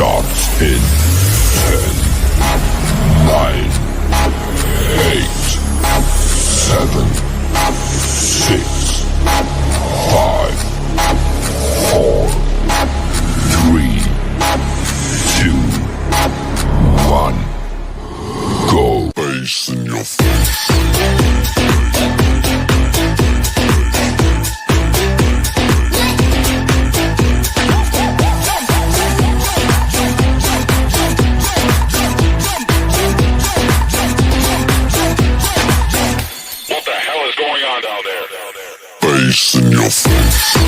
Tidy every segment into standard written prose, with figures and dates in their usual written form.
starts in 10, 9, 8, 7, 6, 5, 4, 3, 2, 1. Go. Bass in your face. Bass in your face.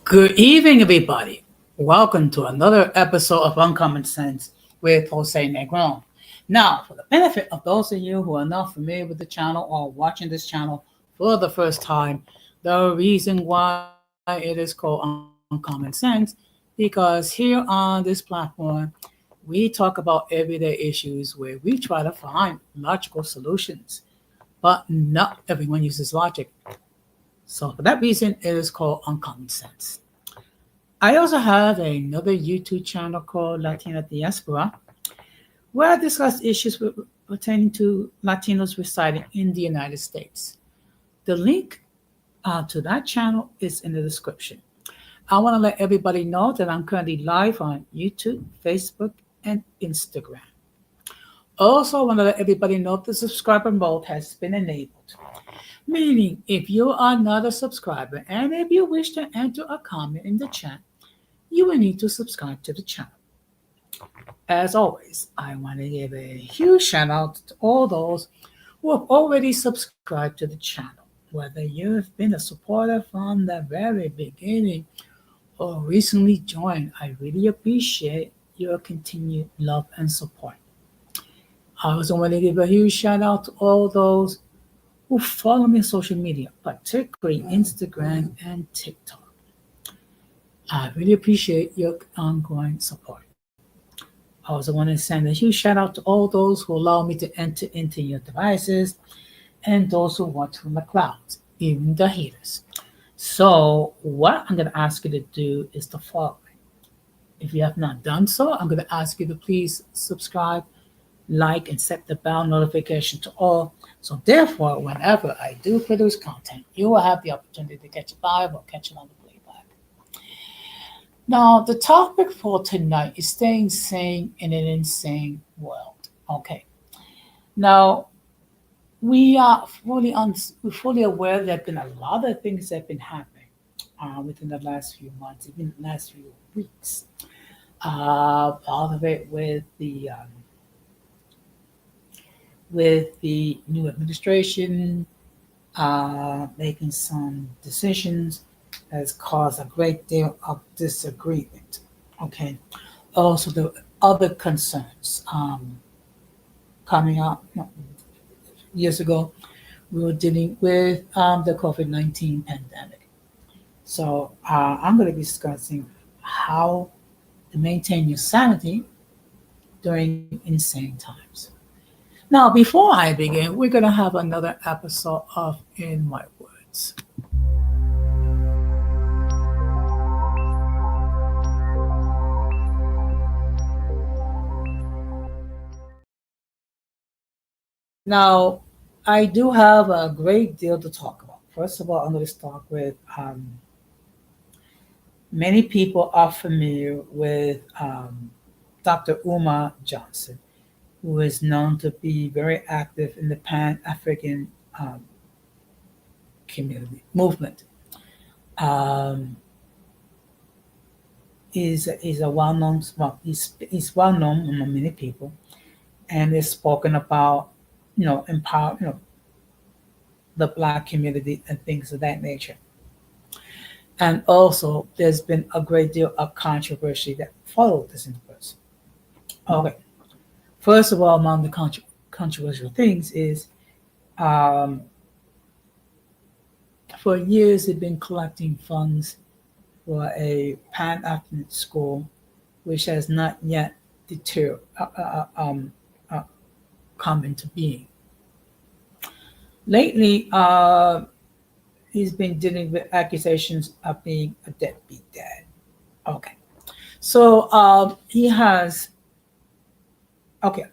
Good evening, everybody. Welcome to another episode of Uncommon Sense with Jose Negron. Now, for the benefit of those of you who are not familiar with the channel or watching this channel for the first time, the reason why it is called Uncommon Sense, because here on this platform, we talk about everyday issues where we try to find logical solutions, but not everyone uses logic. So for that reason, it is called Uncommon Sense. I also have another YouTube channel called Latina Diaspora, where I discuss issues pertaining to Latinos residing in the United States. The link to that channel is in the description. I want to let everybody know that I'm currently live on YouTube, Facebook, and Instagram. Also, I want to let everybody know the subscriber mode has been enabled. Meaning, if you are not a subscriber and if you wish to enter a comment in the chat, you will need to subscribe to the channel. As always, I want to give a huge shout out to all those who have already subscribed to the channel. Whether you've been a supporter from the very beginning or recently joined, I really appreciate your continued love and support. I also want to give a huge shout out to all those who follow me on social media, particularly Instagram and TikTok. I really appreciate your ongoing support. I also want to send a huge shout out to all those who allow me to enter into your devices and those who watch from the clouds, even the haters. So, what I'm going to ask you to do is the following. If you have not done so, I'm going to ask you to please subscribe, like, and set the bell notification to all. So therefore, whenever I do produce content, you will have the opportunity to catch it live or catch it on the playback. Now, the topic for tonight is staying sane in an insane world. Okay. Now, we are we're fully aware there have been a lot of things that have been happening within the last few months, even the last few weeks. All of it with the new administration making some decisions has caused a great deal of disagreement. Okay. Also, the other concerns coming up years ago, we were dealing with the COVID-19 pandemic. So I'm going to be discussing how to maintain your sanity during insane times. Now, before I begin, we're going to have another episode of In My Words. Now, I do have a great deal to talk about. First of all, I'm going to start with many people are familiar with Dr. Umar Johnson, who is known to be very active in the Pan African community movement. Um, is a well known he's well known among many people, and is spoken about, empower the Black community and things of that nature. And also, there's been a great deal of controversy that followed this person. Okay, first of all, among the controversial things is, For years, he'd been collecting funds for a Pan-African school, which has not yet uh, come into being. Lately, he's been dealing with accusations of being a deadbeat dad. Okay, so he has okay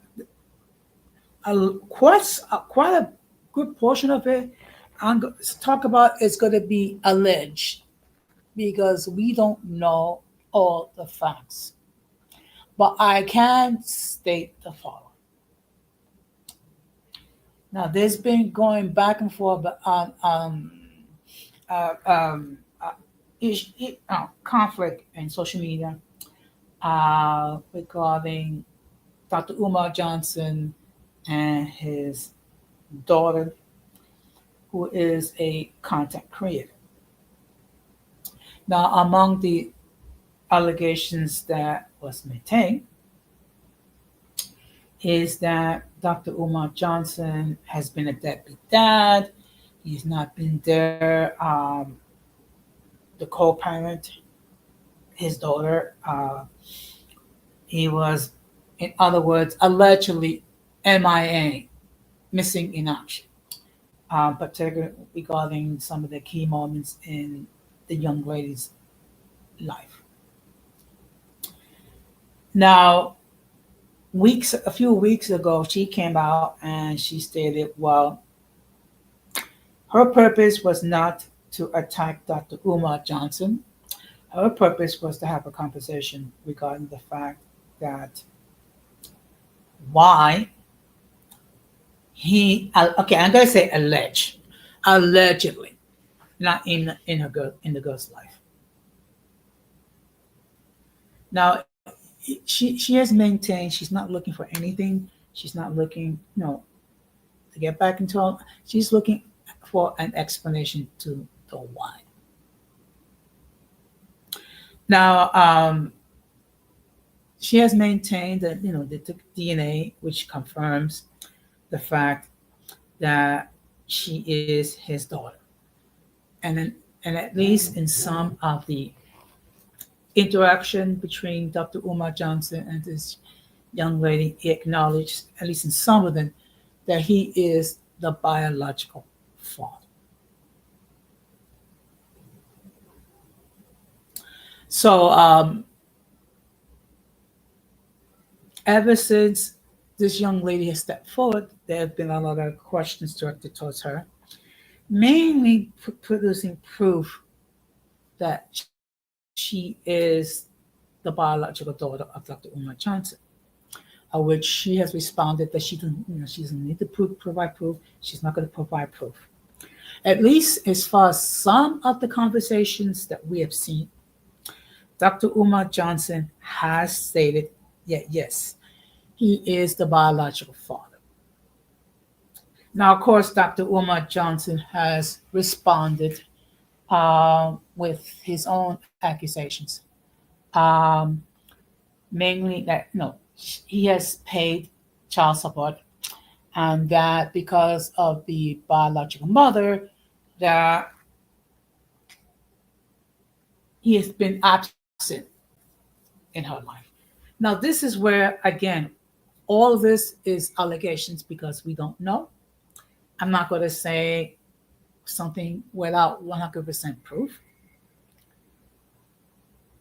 quite a good portion of it. I'm going to talk about is going to be alleged because we don't know all the facts. But I can state the following. Now, there's been going back and forth on uh, um, uh, conflict in social media regarding Dr. Umar Johnson and his daughter, who is a content creator. Now, among the allegations that was maintained is that Dr. Umar Johnson has been a deadbeat dad. He's not been there. The co-parent, his daughter, he was, in other words, allegedly MIA, missing in action, particularly regarding some of the key moments in the young lady's life. Now, a few weeks ago, she came out and she stated, well, her purpose was not to attack Dr. Umar Johnson. Her purpose was to have a conversation regarding the fact that why okay, I'm gonna say allegedly, not in the girl's life. Now, she has maintained she's not looking for anything. She's not looking, to get back into all. She's looking for an explanation to the why. Now, she has maintained that they took DNA, which confirms the fact that she is his daughter, and at least in some of the interaction between Dr. Umar Johnson and this young lady, he acknowledged, at least in some of them, that he is the biological father. So, ever since this young lady has stepped forward, there have been a lot of questions directed towards her, mainly producing proof that she is the biological daughter of Dr. Umar Johnson, which she has responded that she doesn't need to provide proof. She's not going to provide proof. At least as far as some of the conversations that we have seen, Dr. Umar Johnson has stated, yes, he is the biological father. Now, of course, Dr. Umar Johnson has responded with his own accusations, mainly that he has paid child support, and that because of the biological mother, that he has been absent in her life. Now, this is where, again, all of this is allegations because we don't know. I'm not going to say something without 100% proof.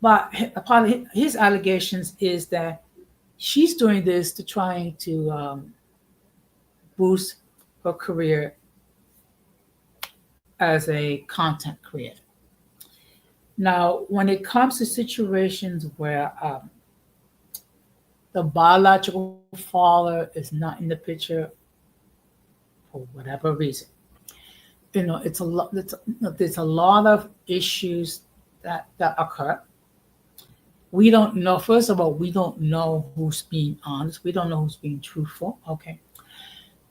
But a part of his allegations is that she's doing this to try to boost her career as a content creator. Now, when it comes to situations where the biological father is not in the picture for whatever reason, it's a lot. There's a lot of issues that occur. We don't know. First of all, we don't know who's being honest. We don't know who's being truthful. Okay,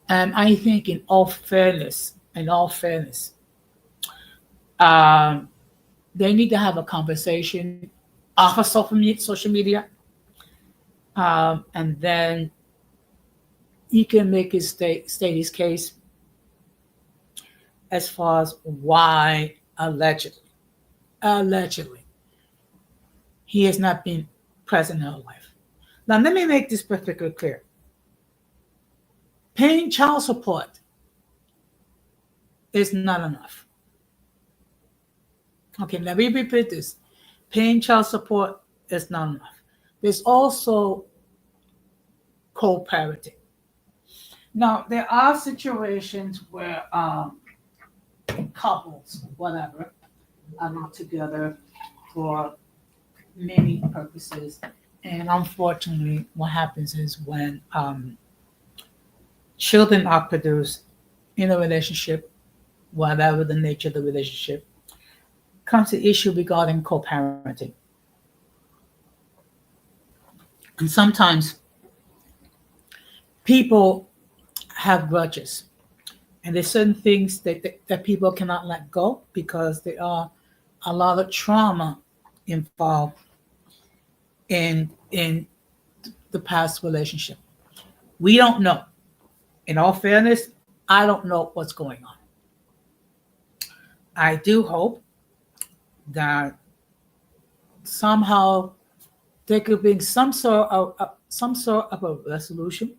and I think, in all fairness, they need to have a conversation off of social media, and then he can make his state his case, as far as why allegedly, he has not been present in her life. Now, let me make this perfectly clear. Paying child support is not enough. Okay, let me repeat this. Paying child support is not enough. There's also co-parenting. Now, there are situations where couples, whatever, are not together for many purposes. And unfortunately, what happens is when children are produced in a relationship, whatever the nature of the relationship, comes the issue regarding co-parenting. And sometimes people have grudges, and there's certain things that people cannot let go because there are a lot of trauma involved in the past relationship. We don't know. In all fairness, I don't know what's going on. I do hope that somehow there could be some sort of a resolution.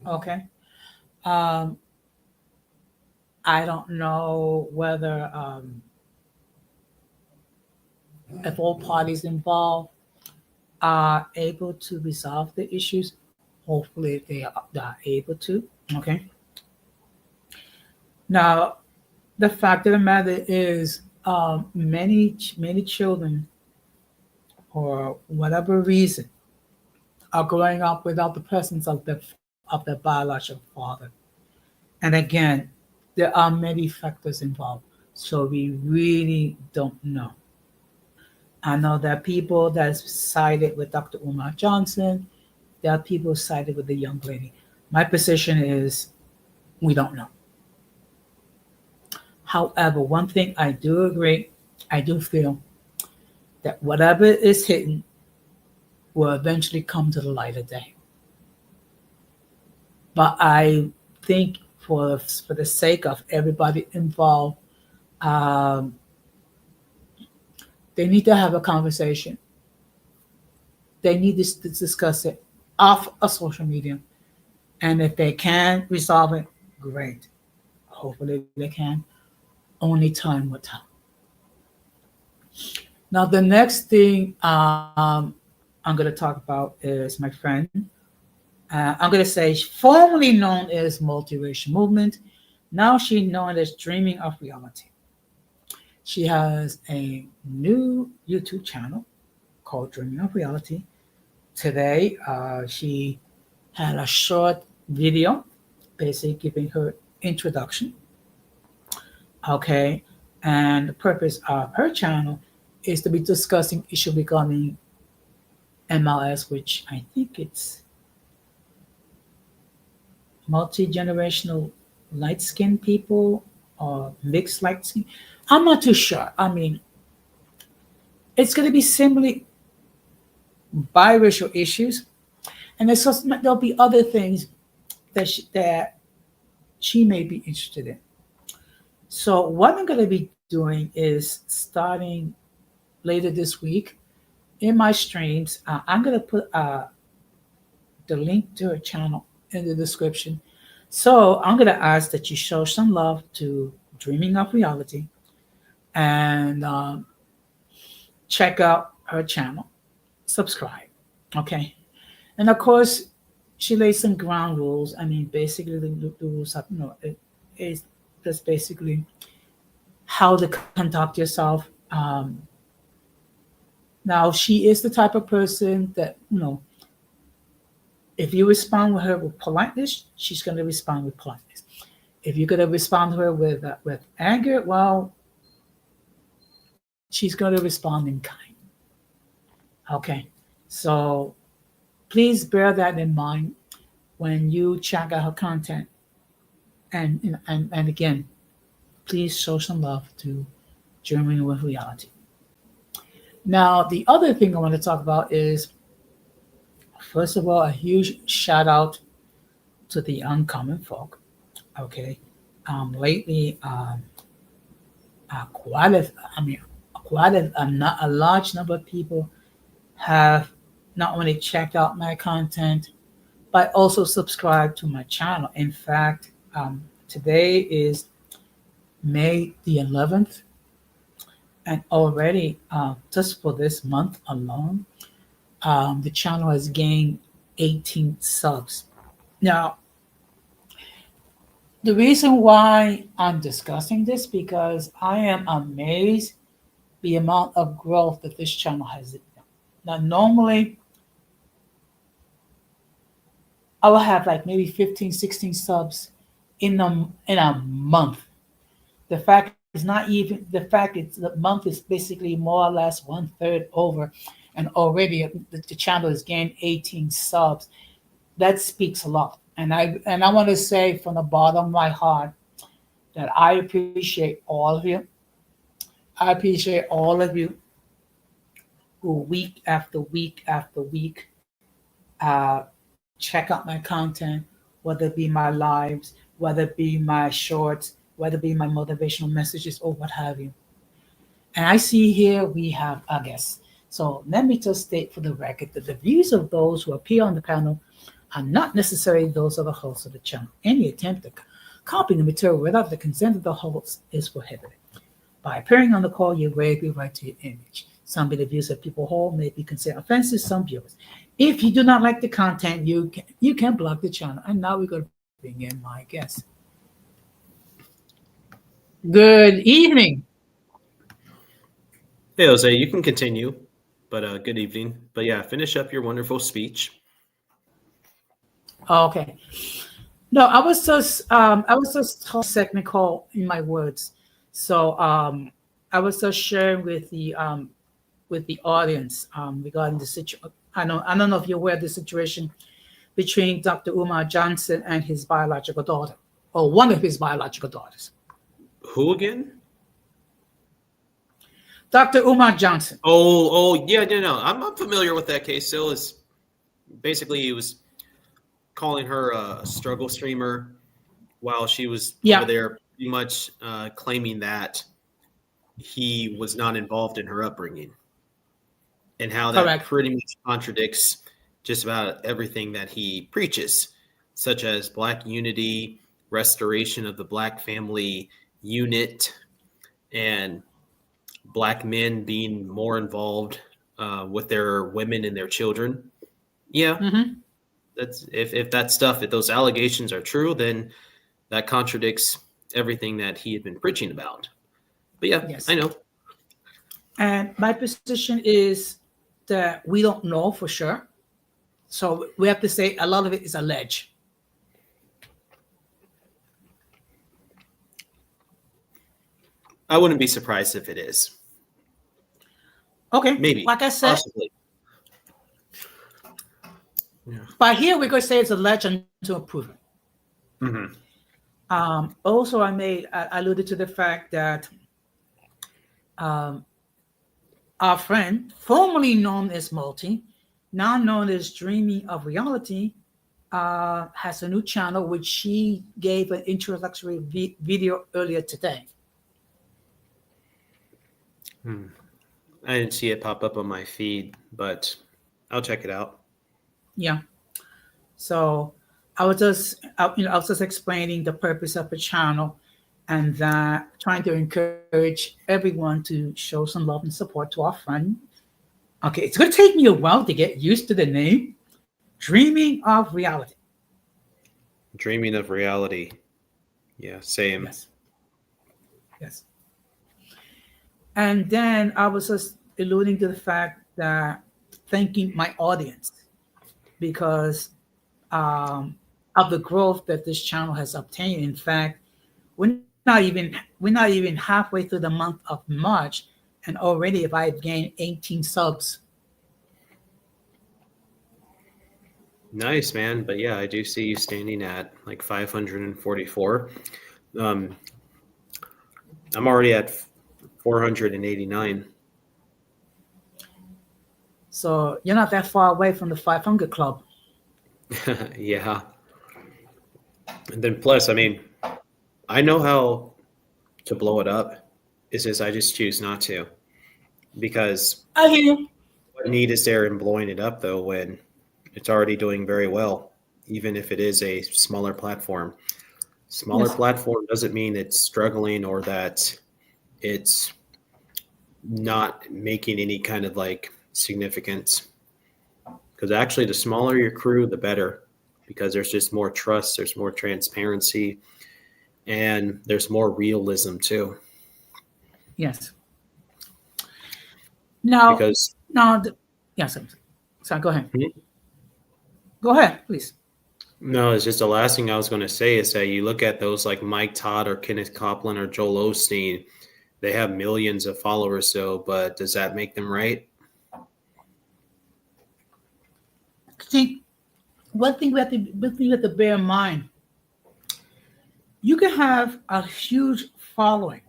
Okay. Um, I don't know whether if all parties involved are able to resolve the issues. Hopefully, they are able to. Okay. Now, the fact of the matter is, many children, for whatever reason, are growing up without the presence of their biological father. And again, there are many factors involved, so we really don't know. I know there are people that sided with Dr. Umar Johnson. There are people sided with the young lady. My position is we don't know. However, one thing I do agree, I do feel that whatever is hidden will eventually come to the light of day. But I think for the sake of everybody involved, um, they need to have a conversation. They need to discuss it off of social media. And if they can resolve it, great. Hopefully they can. Only time will tell. Now, the next thing I'm going to talk about is my friend. I'm going to say formerly known as Multiracial Movement. Now she's known as Dreaming of Reality. She has a new YouTube channel called Dreaming of Reality. Today, she had a short video, basically giving her introduction. Okay, and the purpose of her channel is to be discussing issue regarding MLS, which I think it's multi-generational light-skinned people or mixed light skin. I'm not too sure. I mean, it's going to be simply biracial issues, and there'll be other things that she may be interested in. So what I'm going to be doing is starting later this week in my streams. I'm going to put the link to her channel in the description. So I'm going to ask that you show some love to Dreaming of Reality and check out her channel. Subscribe. Okay. And of course, she laid some ground rules. I mean, basically, the rules have, it is just basically how to conduct yourself. Now, she is the type of person that, if you respond with her with politeness, she's going to respond with politeness. If you're going to respond to her with anger, well, she's going to respond in kind. Okay, so please bear that in mind when you check out her content. And again, please show some love to Dreaming with Reality. Now, the other thing I want to talk about is, first of all, a huge shout out to the uncommon folk. Okay, lately, quite a, I mean, quite not a large number of people have not only checked out my content, but also subscribed to my channel. In fact, today is May the 11th, and already, just for this month alone, the channel has gained 18 subs. Now, the reason why I'm discussing this because I am amazed the amount of growth that this channel has. Now, normally I will have like maybe 15, 16 subs in a month. The fact is not even the fact is the month is basically more or less one third over, and already the channel has gained 18 subs. That speaks a lot. And I want to say from the bottom of my heart that I appreciate all of you. I appreciate all of you who week after week after week check out my content, whether it be my lives, whether it be my shorts, whether it be my motivational messages or what have you. And I see here we have a guest. So let me just state for the record that the views of those who appear on the panel are not necessarily those of the host of the channel. Any attempt to copy the material without the consent of the host is prohibited. By appearing on the call, you waive your right to your image. Some of the views that people hold may be considered offensive to some viewers. If you do not like the content, you can block the channel. And now we're going to bring in my guest. Good evening. Hey, Jose, you can continue, but good evening. But yeah, finish up your wonderful speech. Okay. No, I was just technical in my words. So I was just sharing with the audience regarding the situation. I don't know if you're aware of the situation between Dr. Umar Johnson and his biological daughter, or one of his biological daughters. Who again? Dr. Umar Johnson. Oh, yeah, no. I'm familiar with that case. Still, is basically he was calling her a struggle streamer while she was Yeah. over there, pretty much claiming that he was not involved in her upbringing, and how that Correct. pretty much contradicts just about everything that he preaches, such as Black unity, restoration of the Black family unit, and Black men being more involved with their women and their children. Yeah, Mm-hmm. that's if that stuff, if those allegations are true, then that contradicts everything that he had been preaching about. But yeah, Yes. I know. And my position is that we don't know for sure. So we have to say a lot of it is alleged. I wouldn't be surprised if it is. Okay. Maybe. Like I said, Possibly. Yeah. but here we're going to say it's alleged until proven. Mm-hmm. Also, I alluded to the fact that our friend, formerly known as Multi, now known as Dreaming of Reality, has a new channel which she gave an introductory video earlier today. I didn't see it pop up on my feed, but I'll check it out. Yeah. So I was just explaining the purpose of the channel, and that trying to encourage everyone to show some love and support to our friend. Okay, it's going to take me a while to get used to the name, Dreaming of Reality. Dreaming of Reality. Yeah, same. Yes. Yes. And then I was just alluding to the fact that thanking my audience because of the growth that this channel has obtained. In fact, we're not even halfway through the month of March, and already if I've gained 18 subs. Nice, man. But yeah, I do see you standing at like 544. I'm already at 489. So you're not that far away from the 500 club. Yeah. And then plus, I mean, I know how to blow it up. It's just I just choose not to because I hear you. what need is there in blowing it up though when it's already doing very well, even if it is a smaller platform. Smaller Yes. platform doesn't mean it's struggling or that it's not making any kind of like significance. Because actually, the smaller your crew, the better, because there's just more trust, there's more transparency, and there's more realism too. Yes. Now, Because now, yes. So go ahead. hmm? Go ahead, please. No, it's just the last thing I was going to say is that you look at those like Mike Todd or Kenneth Copeland or Joel Osteen, they have millions of followers, so, but does that make them right? See, one thing we have to bear in mind: you can have a huge following,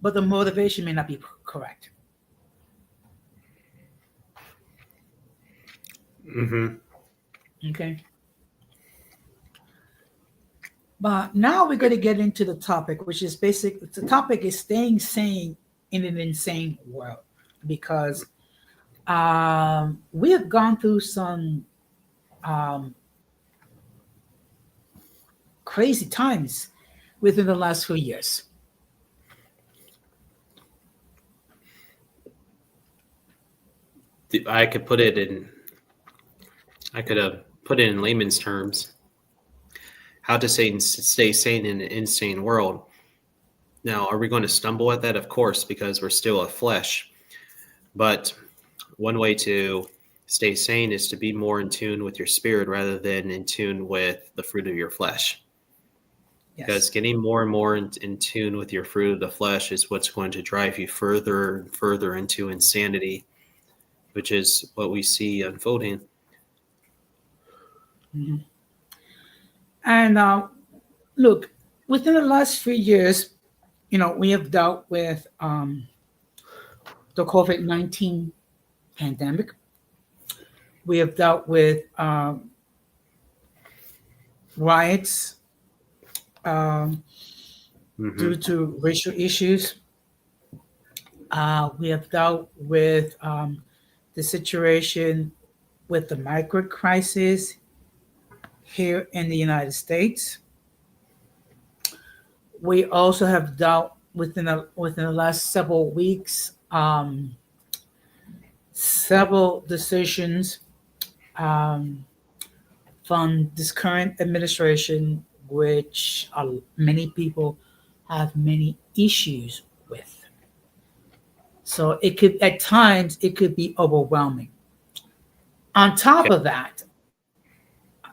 but the motivation may not be correct. Mm-hmm. Okay. But now we're going to get into the topic, which is basic. The topic is staying sane in an insane world, because we have gone through some um, crazy times within the last few years. I could put it in, I could have put it in layman's terms. How to stay sane in an insane world. Now, are we going to stumble at that? Of course, because we're still a flesh. But one way to stay sane is to be more in tune with your spirit rather than in tune with the fruit of your flesh. Because Yes. getting more and more in tune with your fruit of the flesh is what's going to drive you further and further into insanity, which is what we see unfolding. Mhm. And look, within the last few years, we have dealt with the COVID-19 pandemic. We have dealt with riots um, Mm-hmm. due to racial issues. We have dealt with the situation with the migrant crisis here in the United States. We also have dealt within the last several weeks several decisions um, from this current administration, which many people have many issues with. So at times, it could be overwhelming. On top Okay. of that,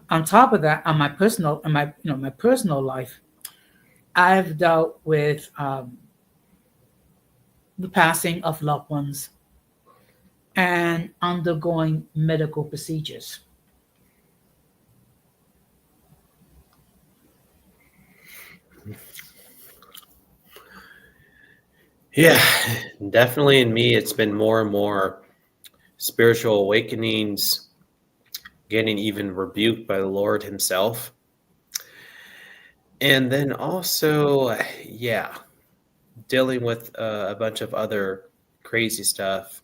on my personal life, I've dealt with the passing of loved ones and undergoing medical procedures. Yeah, definitely in me, it's been more and more spiritual awakenings, getting even rebuked by the Lord Himself. And then also, yeah, dealing with a bunch of other crazy stuff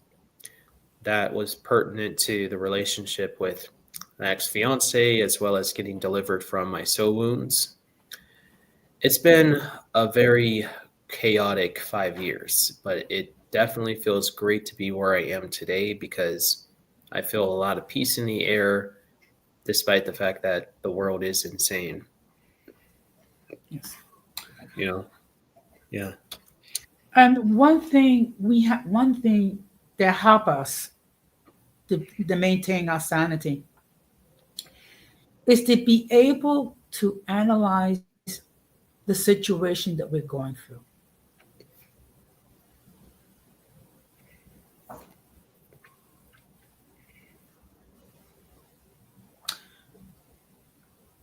that was pertinent to the relationship with my ex fiance, as well as getting delivered from my soul wounds. It's been a very chaotic 5 years, but it definitely feels great to be where I am today because I feel a lot of peace in the air, despite the fact that the world is insane. Yes. You know, yeah. And one thing that help us to maintain our sanity is to be able to analyze the situation that we're going through.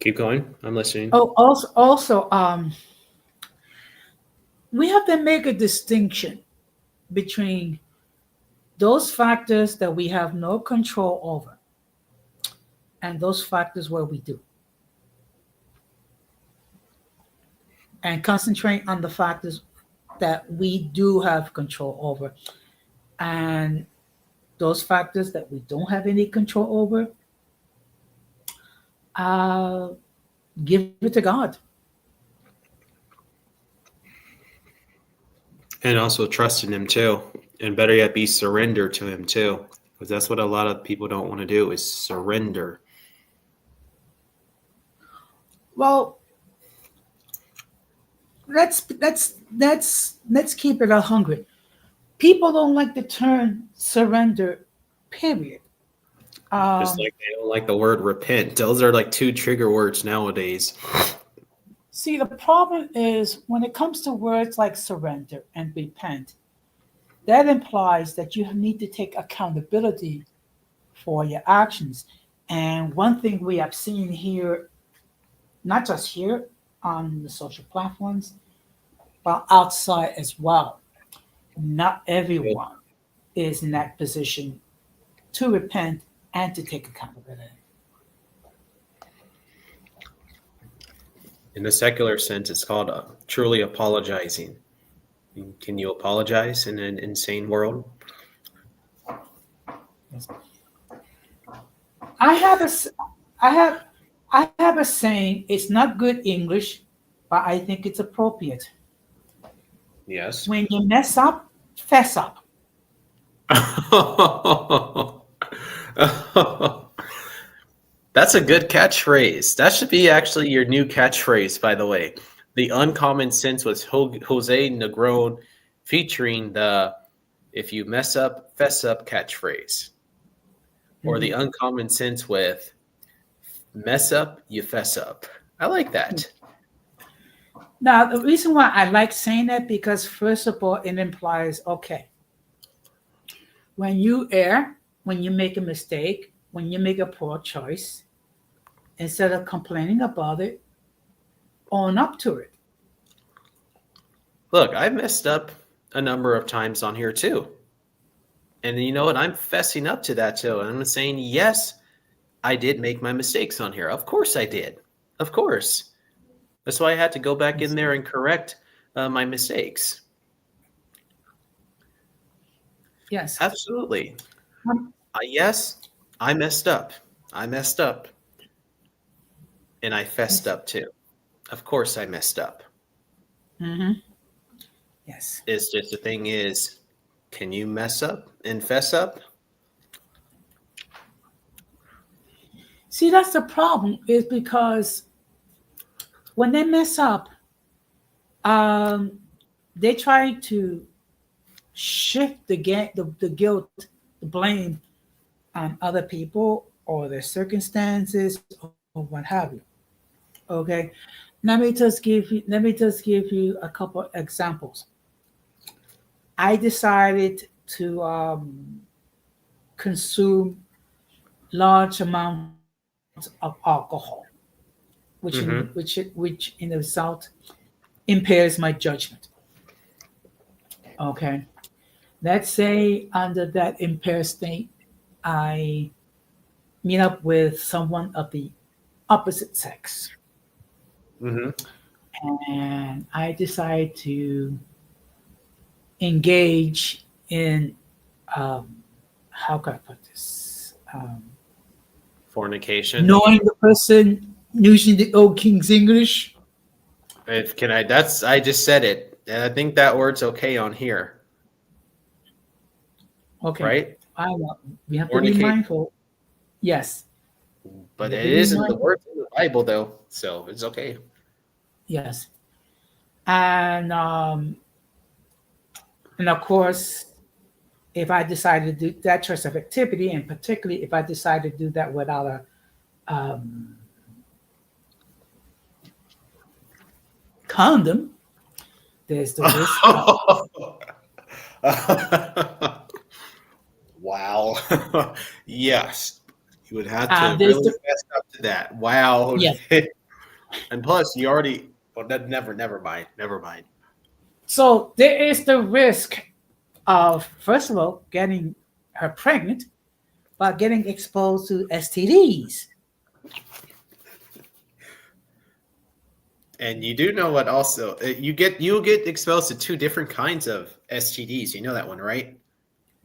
Keep going. I'm listening. Oh, also, we have to make a distinction between those factors that we have no control over and those factors where we do. and concentrate on the factors that we do have control over. And those factors that we don't have any control over, uh, give it to God. And also trust in him too. And better yet, be surrender to him too. Because that's what a lot of people don't want to do is surrender. Well, let's keep it 100. People don't like the term surrender, period. Just Um, like they don't like the word repent. Those are like two trigger words nowadays. See, the problem is when it comes to words like surrender and repent, that implies that you need to take accountability for your actions. And one thing we have seen here, not just here on the social platforms, but outside as well, not everyone is in that position to repent and to take accountability. In the secular sense, it's called truly apologizing. Can you apologize in an insane world? I have a, s- I have, I have a saying. It's not good English, but I think it's appropriate. Yes. When you mess up, fess up. That's a good catchphrase. That should be actually your new catchphrase, by the way. The uncommon sense was Jose Negron featuring the if you mess up, fess up catchphrase. Or the uncommon sense with mess up, you fess up. I like that. Now, the reason why I like saying that because first of all, it implies okay, when you err, when you make a mistake, when you make a poor choice, instead of complaining about it, own up to it. Look, I messed up a number of times on here too. And you know what? I'm fessing up to that too. And I'm saying, yes, I did make my mistakes on here. Of course I did. Of course. That's why I had to go back in there and correct my mistakes. Yes. Absolutely. Um, Yes, I messed up. I messed up. And I fessed up too. Of course I messed up. mhm. Yes. It's just the thing is, can you mess up and fess up? See, that's the problem, is because when they mess up, um, they try to shift the guilt, the blame on other people or their circumstances or what have you. Okay, let me just give you a couple examples. I decided to consume large amounts of alcohol, Mm-hmm. which in the result impairs my judgment. Okay, let's say under that impaired state, I meet up with someone of the opposite sex, Mm-hmm. and I decide to engage in how can I put this? Fornication. Knowing the person using the old King's English. If can I that's I just said it. And I think that word's okay on here, Okay, right? we have to be Fornicate. mindful. Yes, But we have it to be isn't the mindful. word in the Bible though, so it's okay. Yes, and of course, if I decide to do that choice of activity, and particularly if I decide to do that without a condom, there's the risk of Wow. Yes. You would have to there's really the fess up to that. Wow. yes. And plus you already well never mind. Never mind. So there is the risk of first of all getting her pregnant, but getting exposed to STDs. And you do know what also you'll get exposed to two different kinds of STDs. You know that one, right?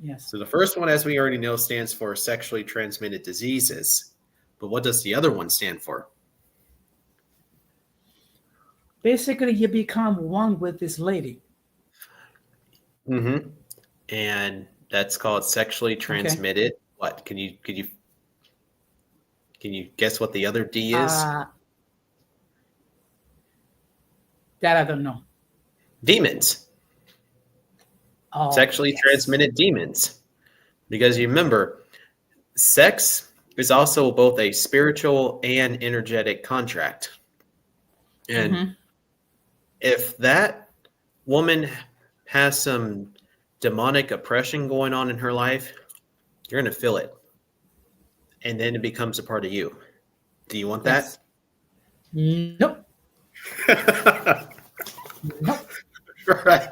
Yes. So the first one, as we already know, stands for sexually transmitted diseases. But what does the other one stand for? Basically, you become one with this lady. Mm-hmm. And that's called sexually Okay. transmitted. What can you guess what the other D is? That I don't know. Demons. Oh, Sexually yes. transmitted demons. Because you remember, sex is also both a spiritual and energetic contract. And Mhm. if that woman has some demonic oppression going on in her life, you're going to feel it. And then it becomes a part of you. Do you want Yes. Nope. that? Nope. Right.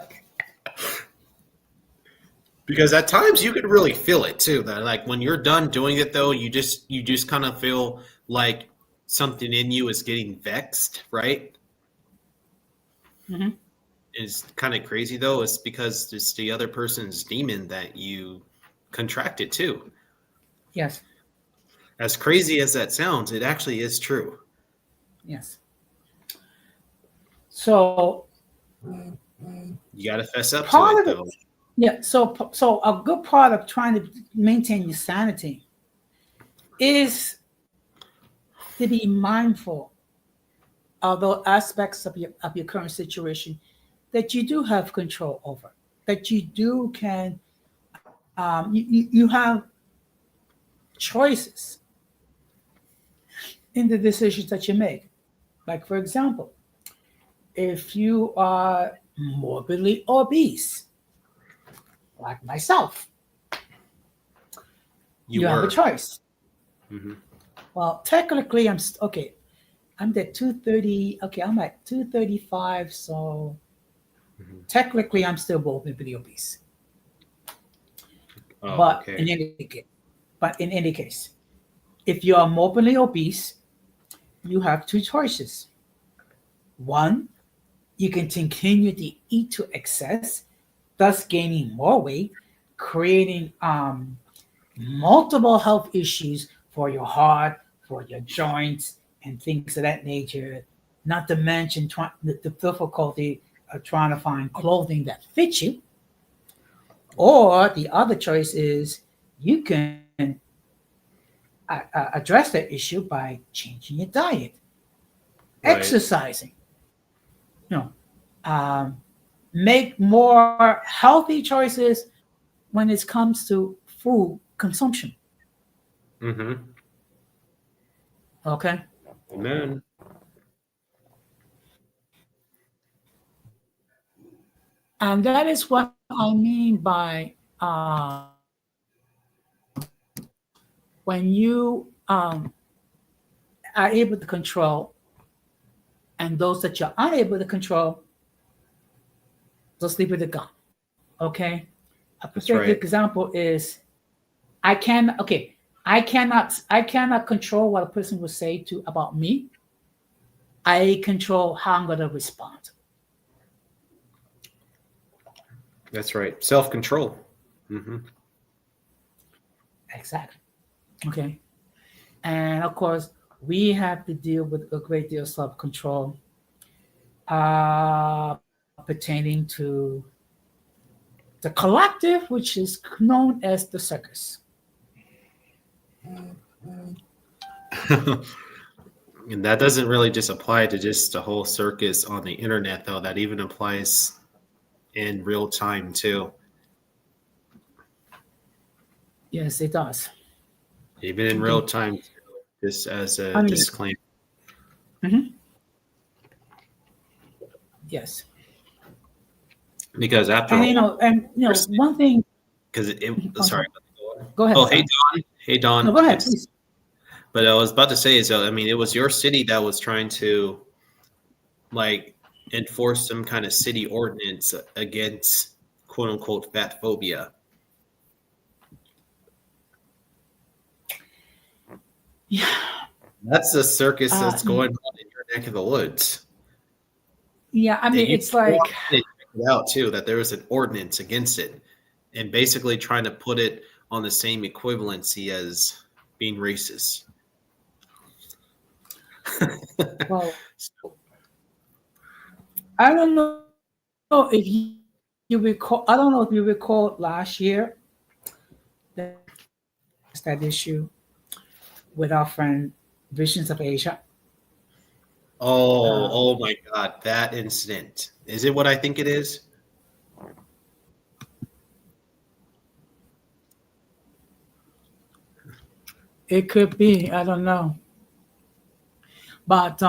Because at times you could really feel it too. That like when you're done doing it though, you just kind of feel like something in you is getting vexed, right? Mhm. It's kind of crazy though. It's because it's the other person's demon that you contracted too. Yes. As crazy as that sounds, it actually is true. Yes. So You got to fess up to part it of it, though. yeah. So a good part of trying to maintain your sanity is to be mindful of those aspects of your current situation that you do have control over, that you do can you have choices in the decisions that you make. Like for example, if you are morbidly obese, like myself, You you have a were. choice. Mm-hmm. Well, technically, okay. I'm at 230. Okay, I'm at 235. So Mm-hmm. technically, I'm still morbidly obese. Oh, But okay. in any case, if you are morbidly obese, you have two choices. One, you can continue to eat to excess, thus gaining more weight, creating multiple health issues for your heart, for your joints, and things of that nature. Not to mention the difficulty of trying to find clothing that fits you. Or the other choice is you can address that issue by changing your diet, Right. exercising, you know, um, make more healthy choices when it comes to food consumption. Mm-hmm. Okay. Amen. And that is what I mean by when you are able to control, and those that you're unable to control, just leave it gone. Okay. A That's perfect right. example is I cannot control what a person will say to about me. I control how I'm gonna respond. That's right. Self-control. Mm-hmm. Exactly. Okay. And of course, we have to deal with a great deal of self-control pertaining to the collective, which is known as the circus. And that doesn't really just apply to just the whole circus on the internet, though. That even applies in real time, too. Yes, it does. Even in real Okay. time, too, just as a I mean, disclaimer. mhm, yes. Because after And all, one thing. because I'm sorry. sorry. Go ahead. Oh, I'm hey, sorry. Don. Hey, No, Don. go ahead, It's, please. but I was about to say is, I mean, it was your city that was trying to like enforce some kind of city ordinance against quote unquote fat phobia. Yeah. That's the circus that's Uh, going on in your neck of the woods. Yeah, I And mean, you it's like, check it out too that there was an ordinance against it, and basically trying to put it on the same equivalency as being racist. well, I don't know if you recall. I don't know if you recall last year that issue with our friend Visions of Asia. Oh, Um, oh my God, that incident. Is it what I think it is? it could be. I don't know, but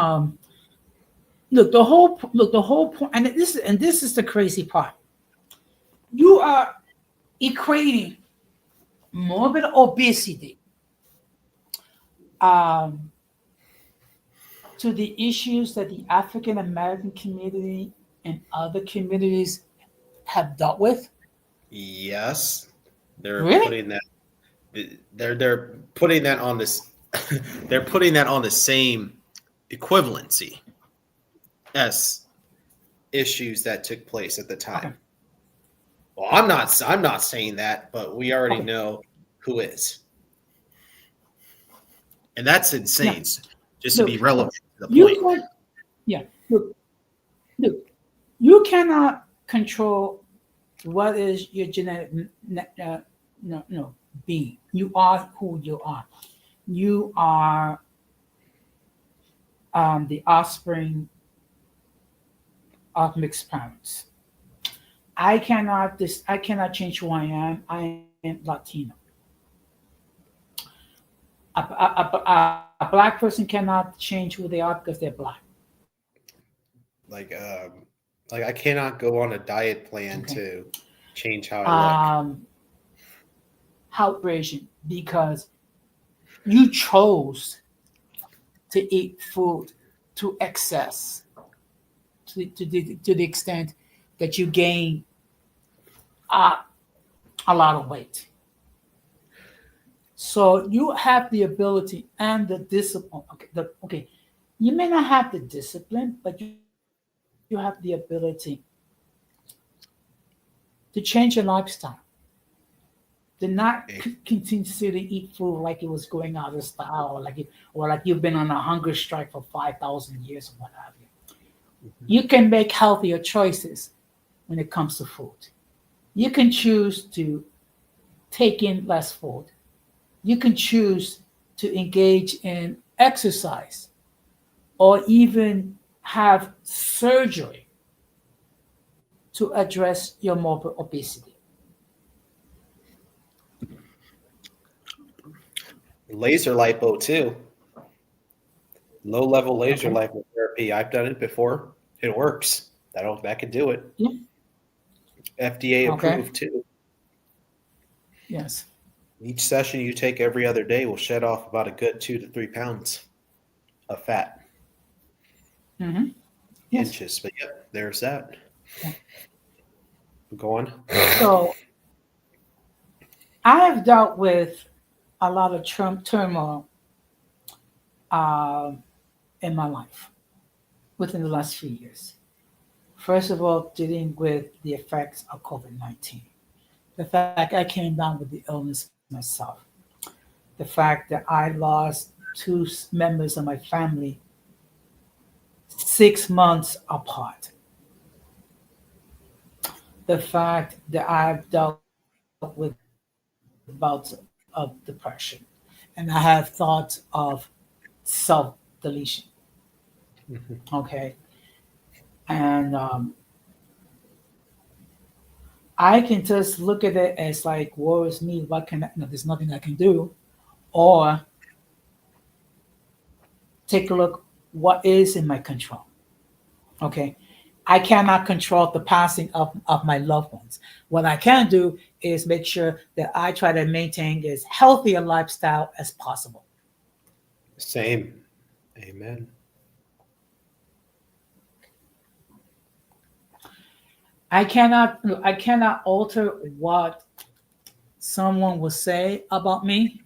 look, the whole point, and this is the crazy part. You are equating morbid obesity um, to the issues that the African American community and other communities have dealt with. Yes. They're Really? putting that they're putting that on this they're putting that on the same equivalency as issues that took place at the Okay. time. Well, I'm not saying that, but we already Okay. know who is. And that's Now, insane. Just to be look, relevant to the you point. can, yeah, look, you cannot control what is your genetic no being. You are who you are. You are the offspring of mixed parents. I cannot change who I am. I am Latino. A black person cannot change who they are because they're black. Like like I cannot go on a diet plan Okay. to change how I look. Um, outraging because you chose to eat food to excess to the extent that you gain uh, a lot of weight. So you have the ability and the discipline. Okay, okay, you may not have the discipline, but you have the ability to change your lifestyle. To not Okay. continue to eat food like it was going out of style, or like you've been on a hunger strike for 5,000 years or what have you. Mhm. You can make healthier choices when it comes to food. You can choose to take in less food. You can choose to engage in exercise or even have surgery to address your morbid obesity. Laser lipo too. Low level laser Okay. lipotherapy. I've done it before. It works. That could do it. Yeah. FDA Okay. approved too. Yes. Each session you take every other day will shed off about a good 2 to 3 pounds of fat. Hmm. Yes. Inches. But yep, there's that. Yeah. Go on. So I have dealt with a lot of turmoil um, in my life within the last few years. First of all, dealing with the effects of COVID-19. The fact I came down with the illness myself. The fact that I lost two members of my family 6 months apart. The fact that I've dealt with bouts of depression. And I have thoughts of self deletion. Mhm. Okay. And I can just look at it as like, woe is me. What can I, no, there's nothing I can do. Or take a look what is in my control. Okay. I cannot control the passing of my loved ones. What I can do is make sure that I try to maintain as healthy a lifestyle as possible. Same. Amen. I cannot alter what someone will say about me.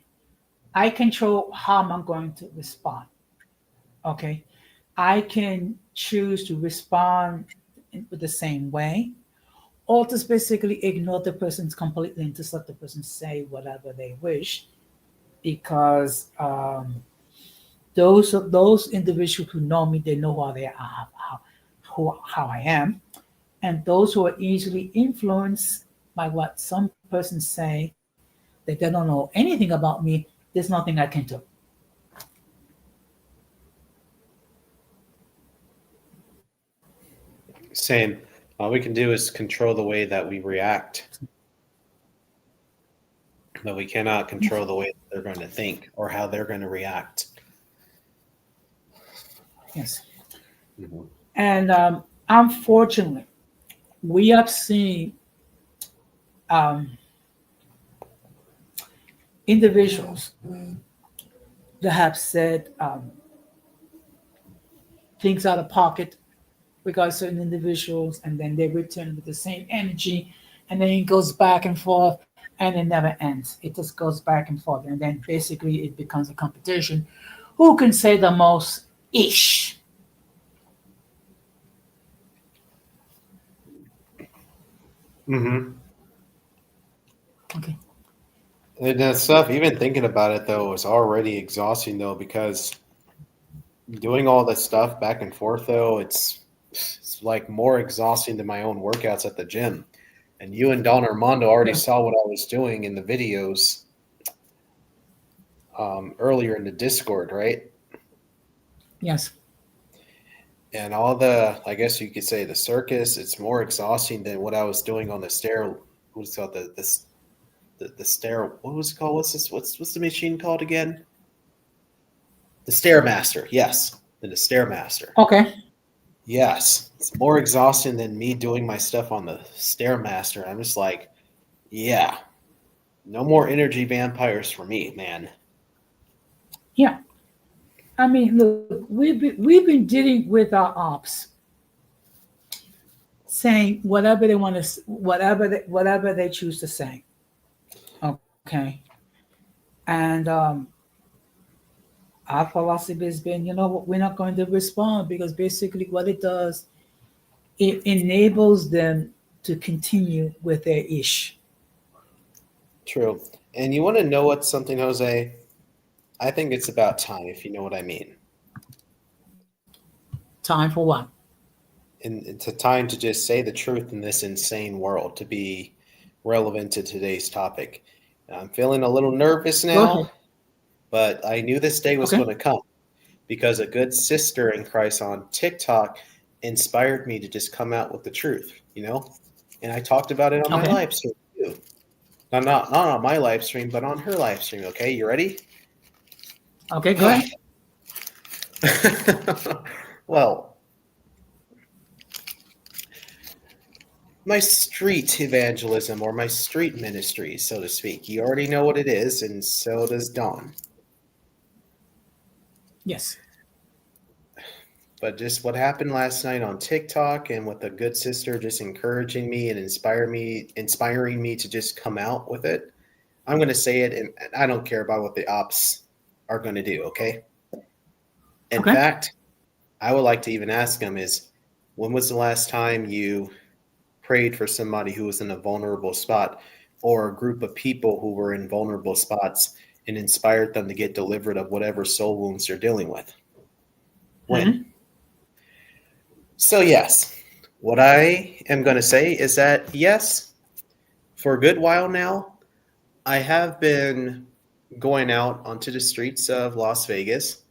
I control how I'm going to respond. Okay. I can choose to respond with the same way, or to basically ignore the person completely and just let the person say whatever they wish, because those individuals who know me, they know how they are, how I am, and those who are easily influenced by what some persons say, that they don't know anything about me, there's nothing I can do. Same. All we can do is control the way that we react, but we cannot control the way that they're going to think or how they're going to react. Yes. Mhm. And unfortunately, we have seen um, individuals that have said things out of pocket regarding certain individuals, and then they return with the same energy, and then it goes back and forth, and it never ends. It just goes back and forth, and then basically it becomes a competition. Who can say the most ish? Mm-hmm. Okay. And that stuff, even thinking about it though, is already exhausting though, because doing all that stuff back and forth though, it's like more exhausting than my own workouts at the gym. And you and Don Armando already Yeah. saw what I was doing in the videos earlier in the Discord, right? Yes. And all the, I guess you could say the circus, it's more exhausting than what I was doing on the stair. What's it called? The stair. What was it called? What's this? What's the machine called again? The Stairmaster. Yes, the Stairmaster. Okay. Yes, it's more exhausting than me doing my stuff on the Stairmaster. I'm just like, yeah, no more energy vampires for me, man. Yeah. I mean, look, we've been dealing with our ops, saying whatever they want to, whatever they choose to say. Okay. And our philosophy has been, you know what, we're not going to respond, because basically what it does, it enables them to continue with their ish. True. And you want to know what's something, Jose? I think it's about time, if you know what I mean. Time for what? And it's a time to just say the truth in this insane world to be relevant to today's topic. I'm feeling a little nervous Go ahead. now, but I knew this day was Okay. going to come because a good sister in Christ on TikTok inspired me to just come out with the truth, you know? And I talked about it on my Okay. live stream too. Not on my live stream, but on her live stream. Okay, you ready? Okay. Go ahead. Well, my street evangelism or my street ministry, so to speak. You already know what it is, and so does Dawn. Yes. But just what happened last night on TikTok and with a good sister just encouraging me and inspiring me to just come out with it. I'm going to say it, and I don't care about what the ops are going to do, okay? In Okay. fact, I would like to even ask them is, when was the last time you prayed for somebody who was in a vulnerable spot or a group of people who were in vulnerable spots and inspired them to get delivered of whatever soul wounds they're dealing with? When? Hmm. So, yes, what I am going to say is that, yes, for a good while now, I have been going out onto the streets of Las Vegas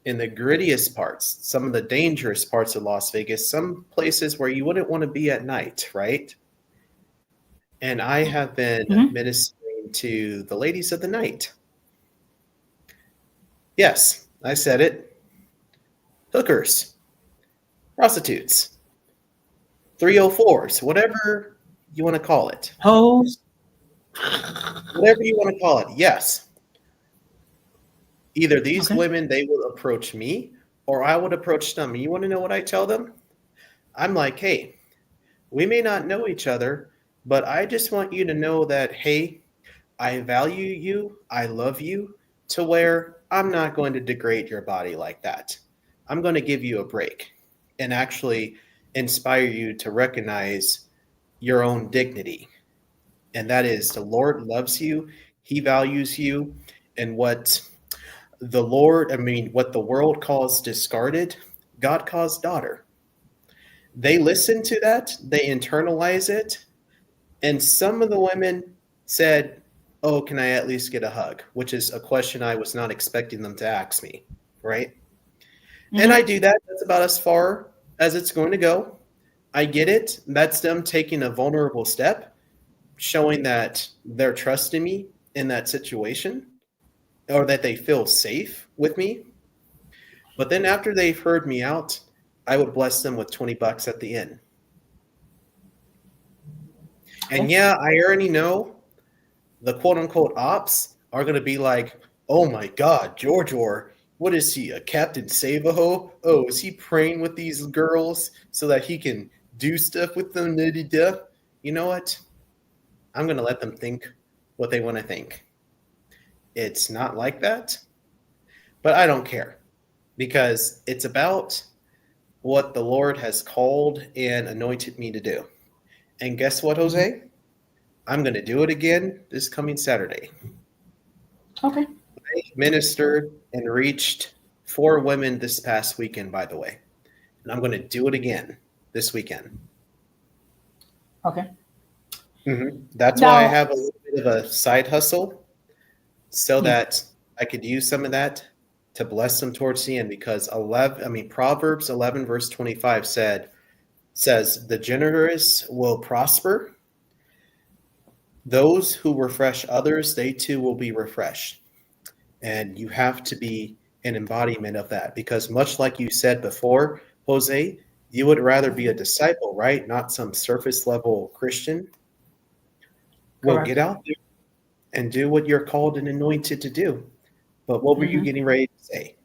in the grittiest parts, some of the dangerous parts of Las Vegas, some places where you wouldn't want to be at night, right? And I have been Hmm. ministering to the ladies of the night. Yes, I said it. Hookers, prostitutes, 304s, whatever you want to call it. Hose. Whatever you want to call it. Yes. Either these Okay. women, they will approach me or I would approach them. And you want to know what I tell them? I'm like, hey, we may not know each other, but I just want you to know that, hey, I value you. I love you to where I'm not going to degrade your body like that. I'm going to give you a break and actually inspire you to recognize your own dignity. And that is the Lord loves you, He values you, and what the world calls discarded, God calls daughter. They listen to that, they internalize it, and some of the women said, "Oh, can I at least get a hug?" Which is a question I was not expecting them to ask me, right? And I Mm-hmm. do that. That's about as far as it's going to go. I get it. That's them taking a vulnerable step, showing that they're trusting me in that situation or that they feel safe with me. But then after they've heard me out, I would bless them with $20 at the end. And Okay. yeah, I already know the quote unquote ops are going to be like, oh my God, George, or what is he, a Captain Save-A-Ho? Oh, is he praying with these girls so that he can do stuff with them? You know what? I'm going to let them think what they want to think. It's not like that, but I don't care because it's about what the Lord has called and anointed me to do. And guess what, Mm-hmm. Jose? I'm going to do it again this coming Saturday. Okay. I ministered and reached 4 women this past weekend, by the way. And I'm going to do it again this weekend. Okay. That's why I Now, have a little bit of a side hustle so yeah. that I could use some of that to bless them towards the end because Proverbs 11 verse 25 says the generous will prosper. Those who refresh others, they too will be refreshed. And you have to be an embodiment of that because much like you said before, Jose, you would rather be a disciple, right? Not some surface level Christian. Well, get Correct. out there and do what you're called and anointed to do. But what were you Mm-hmm. getting ready to say?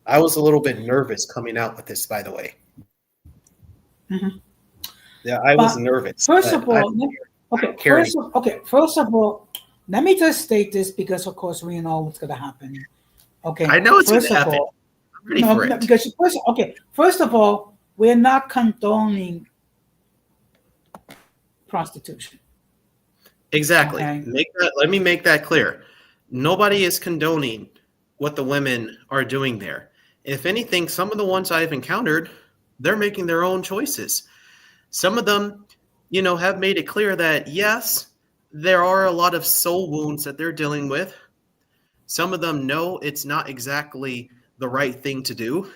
I was a little bit nervous coming out with this, by the way. Mm-hmm. Yeah, I was But nervous, first but of all, I don't care anymore. first of all, let me just state this because, of course, we know what's going to happen. Okay. I know it's going First to of happen. all, I'm ready no, for no, it. because first of all, we're not condoning prostitution. Exactly. Okay. Let me make that clear. Nobody is condoning what the women are doing there. If anything, some of the ones I've encountered, they're making their own choices. Some of them, have made it clear that yes, there are a lot of soul wounds that they're dealing with. Some of them know it's not exactly the right thing to do,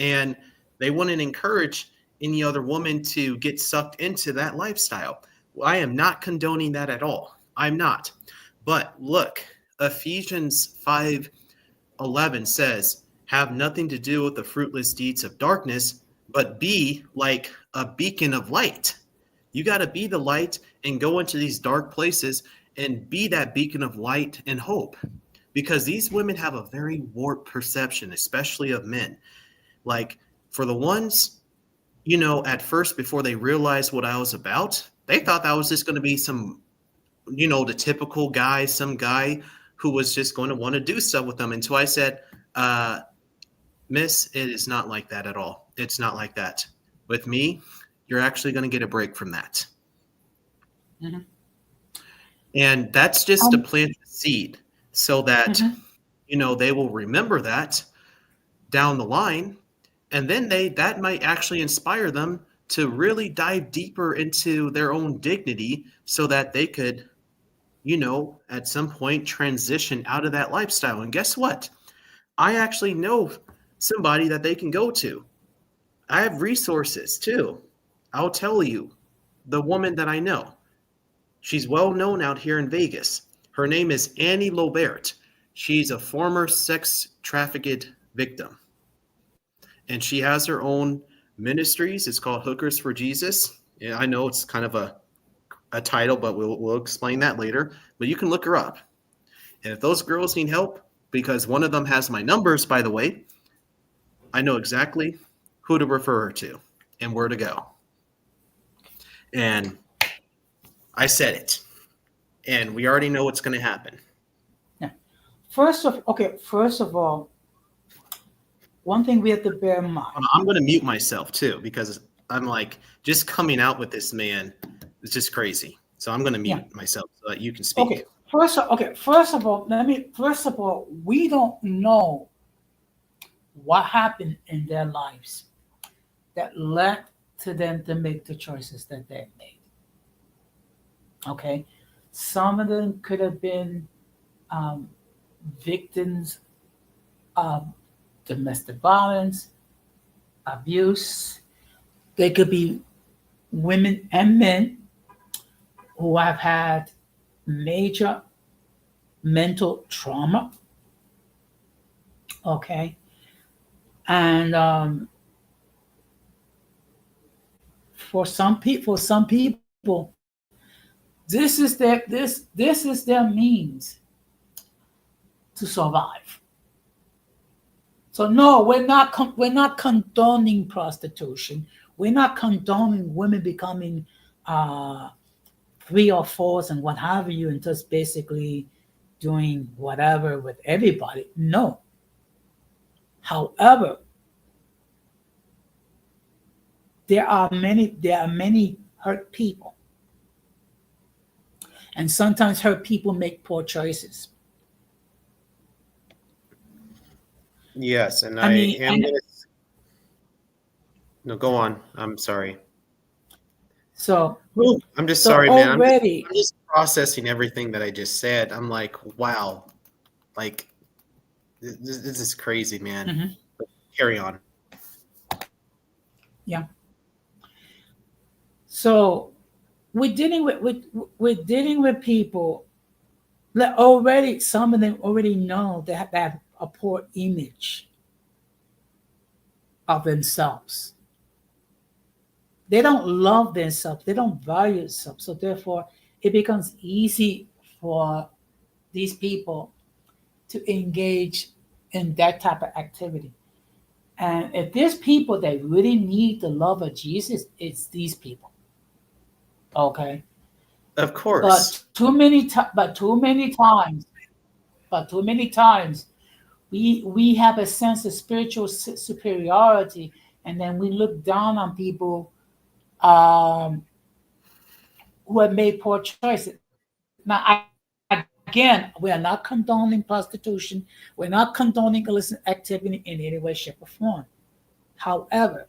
and they wouldn't encourage any other woman to get sucked into that lifestyle. I am not condoning that at all. I'm not. But look, Ephesians 5:11 says, "Have nothing to do with the fruitless deeds of darkness, but be like a beacon of light." You got to be the light and go into these dark places and be that beacon of light and hope because these women have a very warped perception, especially of men. Like for the ones, at first before they realized what I was about, they thought that was just going to be some, the typical guy, some guy who was just going to want to do stuff with them. Until I said, Miss, it is not like that at all. It's not like that. With me, you're actually going to get a break from that. Mm-hmm. And that's just to Um, plant the seed so that, mhm. they will remember that down the line. And then that might actually inspire them to really dive deeper into their own dignity so that they could, at some point transition out of that lifestyle. And guess what? I actually know somebody that they can go to. I have resources too. I'll tell you the woman that I know. She's well known out here in Vegas. Her name is Annie Lobert. She's a former sex trafficked victim. And she has her own ministries. It's called Hookers for Jesus. Yeah, I know it's kind of a title, but we'll explain that later. But you can look her up. And if those girls need help, because one of them has my numbers, by the way, I know exactly who to refer her to and where to go. And I said it. And we already know what's going to happen. Yeah. First of all, one thing we have to bear in mind. I'm going to mute myself too because I'm like just coming out with this man. It's just crazy. So I'm going to mute myself so that you can speak. Okay. First of all, we don't know what happened in their lives that led to them to make the choices that they made. Okay. Some of them could have been victims of domestic violence, abuse. They could be women and men who have had major mental trauma. Okay. And for some people, this is their means to survive. So no, we're not condoning prostitution. We're not condoning women becoming 3 or 4s and what have you, and just basically doing whatever with everybody. No. However, there are many hurt people, and sometimes hurt people make poor choices. Yes, and no, go on. I'm sorry. So I'm just so sorry, man. I'm just processing everything that I just said. I'm like, wow, like this is crazy, man. Mm-hmm. Carry on. Yeah. So we're dealing with people that already, some of them already know they have a poor image of themselves. They don't love themselves. They don't value themselves. So therefore, it becomes easy for these people to engage in that type of activity. And if there's people that really need the love of Jesus, it's these people. Okay. Of course. But too many times, we have a sense of spiritual superiority, and then we look down on people who have made poor choices. Now, again, we are not condoning prostitution. We're not condoning illicit activity in any way, shape, or form. However,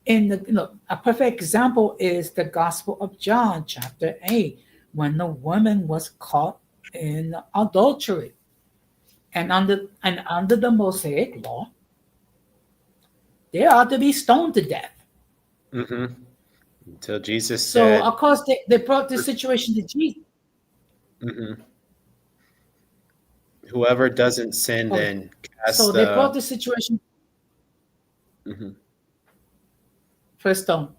a perfect example is the Gospel of John, chapter 8, when the woman was caught in adultery. And under the Mosaic law, they ought to be stoned to death. Mm-hmm. Until Jesus said. So, of course, they brought this situation to Jesus. Mm-hmm. Whoever doesn't sin, then cast. So they brought the situation. Mm-hmm. First stone.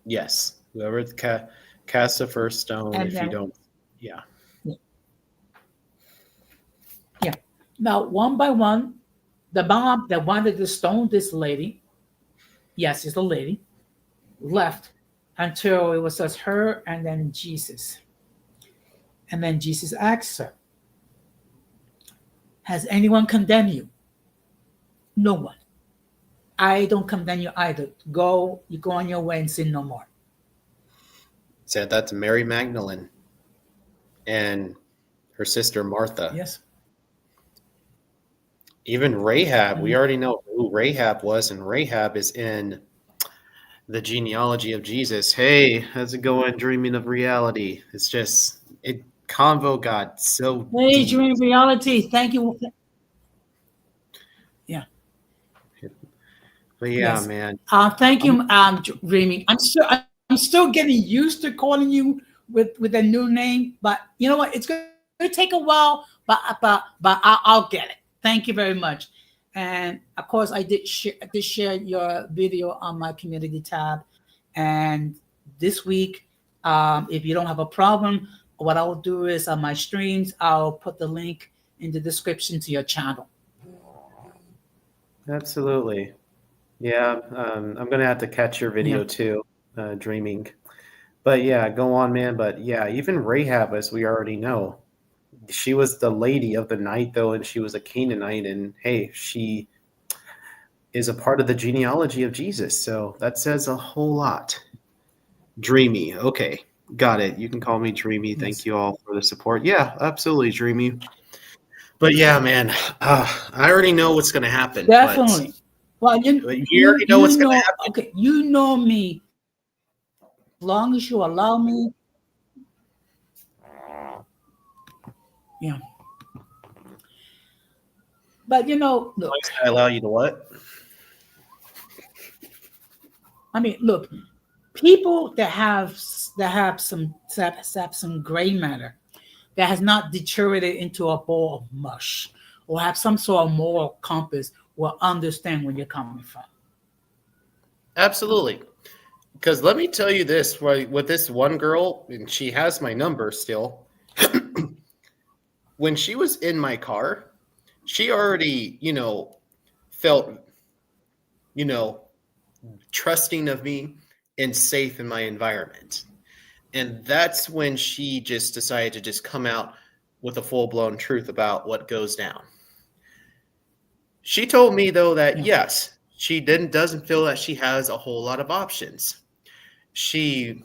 Yes, whoever casts the first stone. And if you don't, yeah. Now, one by one, the mob that wanted to stone this lady, yes, it's a lady, left until it was just her and then Jesus. And then Jesus asked her, "Has anyone condemned you?" No one. I don't condemn you either. You go on your way and sin no more. Said that to Mary Magdalene and her sister Martha. Yes. Even Rahab, we already know who Rahab was, and Rahab is in the genealogy of Jesus. Hey, how's it going? Dreaming of reality. It's just convo got so deep. Dreaming reality. Thank you. Yeah. But yeah, yes. Man. Thank you, Dreaming. I'm still getting used to calling you with a new name, but you know what? It's going to take a while, but I'll get it. Thank you very much. And of course, I did share your video on my community tab. And this week, if you don't have a problem, what I'll do is on my streams, I'll put the link in the description to your channel. Absolutely. Yeah, I'm going to have to catch your video too, Dreaming. But yeah, go on, man. But yeah, even Rahab, as we already know, she was the lady of the night, though, and she was a Canaanite, and hey, she is a part of the genealogy of Jesus. So that says a whole lot. Dreamy. Okay. Got it. You can call me Dreamy. Thank Yes. you all for the support. Yeah, absolutely, Dreamy. But yeah, man, I already know what's going to happen. Definitely. Well, But you already know what's going to happen. okay, you know me. As long as you allow me, yeah. But look, I allow you to what? I mean, look, people that have some gray matter that has not deteriorated into a ball of mush or have some sort of moral compass will understand where you're coming from. Absolutely. Because let me tell you this, right, with this one girl, and she has my number still. When she was in my car, she already, felt, you know, trusting of me and safe in my environment. And that's when she just decided to just come out with a full-blown truth about what goes down. She told me, though, that Yeah. yes, she doesn't feel that she has a whole lot of options. She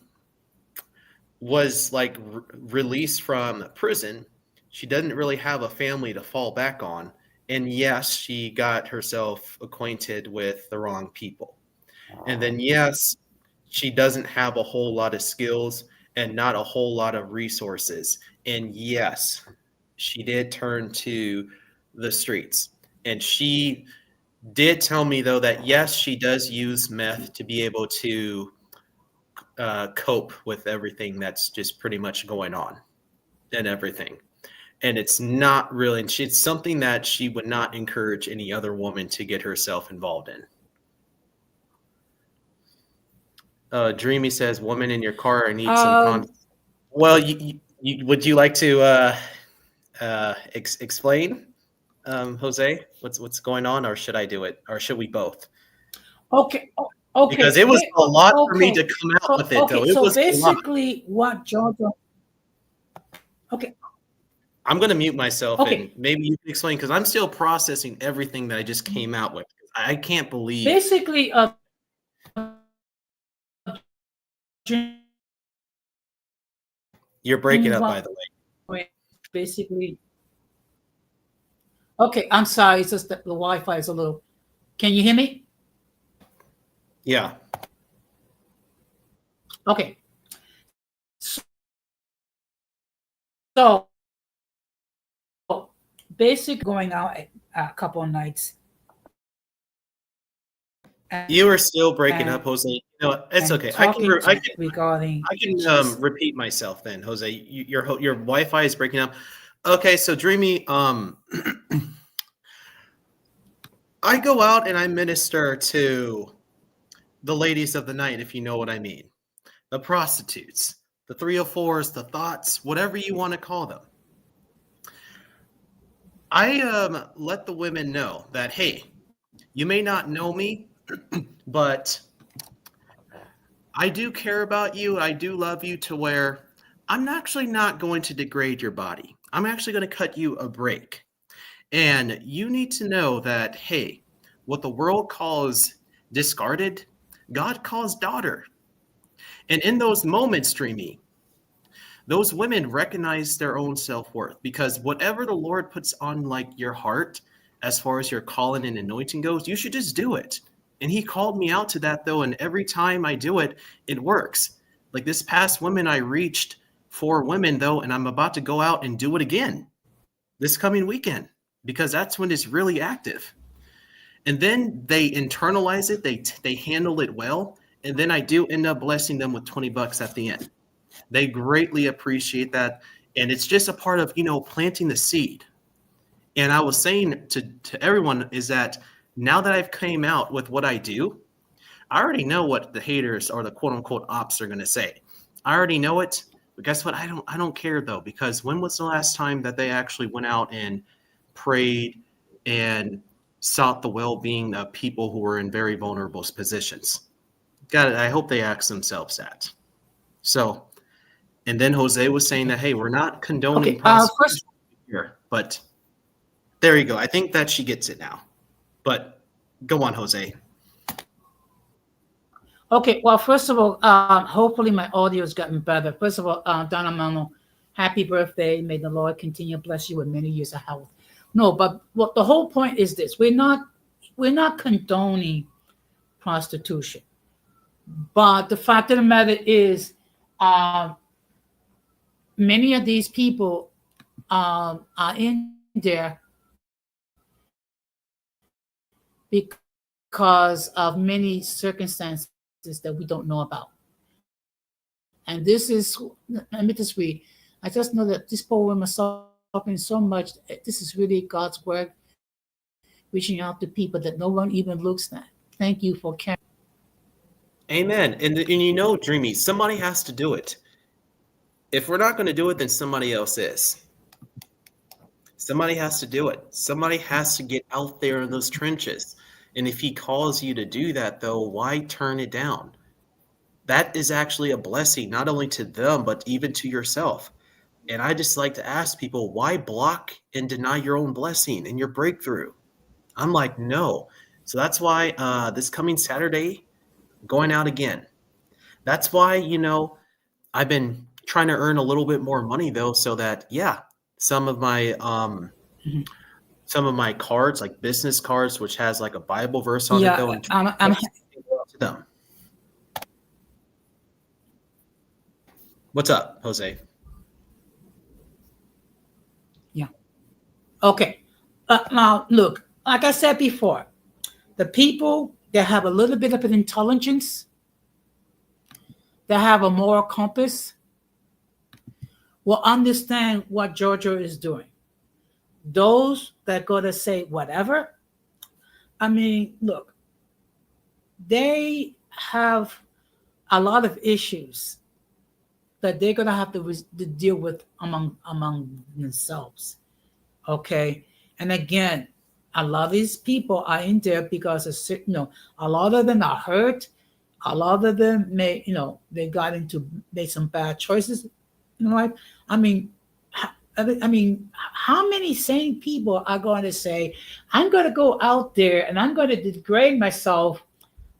was like released from prison. She doesn't really have a family to fall back on. And yes, she got herself acquainted with the wrong people. And then yes, she doesn't have a whole lot of skills and not a whole lot of resources. And yes, she did turn to the streets. And she did tell me, though, that yes, she does use meth to be able to cope with everything that's just pretty much going on and everything. And it's not really, it's something that she would not encourage any other woman to get herself involved in. Dreamy says, "Woman in your car, I need some content." Well, would you like to explain, Jose, what's going on, or should I do it, or should we both? Okay. Okay. Because it was a lot for me to come out with it, though. It so was basically, what Georgia? Okay. I'm going to mute myself, Okay. and maybe you can explain, because I'm still processing everything that I just came out with. I can't believe. Basically, You're breaking up, by the way. Basically, okay. I'm sorry. It's just that the Wi-Fi is a little. Can you hear me? Yeah. Okay. So basically, going out a couple of nights. You are still breaking up, Jose. No, it's okay. I can repeat myself then, Jose. Your Wi-Fi is breaking up. Okay, so Dreamy, I go out and I minister to the ladies of the night, if you know what I mean. The prostitutes, the 304s, the thoughts, whatever you want to call them. I let the women know that, hey, you may not know me, but I do care about you. I do love you, to where I'm actually not going to degrade your body. I'm actually going to cut you a break. And you need to know that, hey, what the world calls discarded, God calls daughter. And in those moments, Dreamy, those women recognize their own self-worth, because whatever the Lord puts on like your heart, as far as your calling and anointing goes, you should just do it. And he called me out to that, though. And every time I do it, it works. Like this past women, I reached 4 women, though, and I'm about to go out and do it again this coming weekend, because that's when it's really active. And then they internalize it. They handle it well. And then I do end up blessing them with $20 at the end. They greatly appreciate that. And it's just a part of, planting the seed. And I was saying to everyone is that now that I've came out with what I do, I already know what the haters or the quote unquote ops are going to say. I already know it. But guess what? I don't care, though, because when was the last time that they actually went out and prayed and sought the well-being of people who were in very vulnerable positions? I hope they ask themselves that. So, and then Jose was saying that, hey, we're not condoning prostitution, here. But there you go. I think that she gets it now. But go on, Jose. Okay, well, first of all, hopefully my audio has gotten better. First of all, Donna Mano, happy birthday. May the Lord continue to bless you with many years of health. No, but what the whole point is this: we're not condoning prostitution, but the fact of the matter is, many of these people are in there because of many circumstances that we don't know about. And this is, let me just read. I just know that this poor woman is suffering so much. This is really God's word reaching out to people that no one even looks at. Thank you for caring. Amen. And you know, Dreamy, somebody has to do it. If we're not going to do it, then somebody else is. Somebody has to do it. Somebody has to get out there in those trenches. And if he calls you to do that, though, why turn it down? That is actually a blessing, not only to them, but even to yourself. And I just like to ask people, why block and deny your own blessing and your breakthrough? I'm like, no. So that's why this coming Saturday, going out again. That's why, I've been trying to earn a little bit more money, though, so that, some of my cards, like business cards, which has like a Bible verse on it, though, and I'm to them. What's up, Jose? Yeah. Okay. Now, look, like I said before, the people that have a little bit of an intelligence, that have a moral compass, will understand what Georgia is doing. Those that go to say whatever, I mean, look, they have a lot of issues that they're gonna have to deal with among themselves. Okay, and again, a lot of these people are in there because a lot of them are hurt. A lot of them they made some bad choices in life. I mean, how many sane people are going to say, "I'm going to go out there and I'm going to degrade myself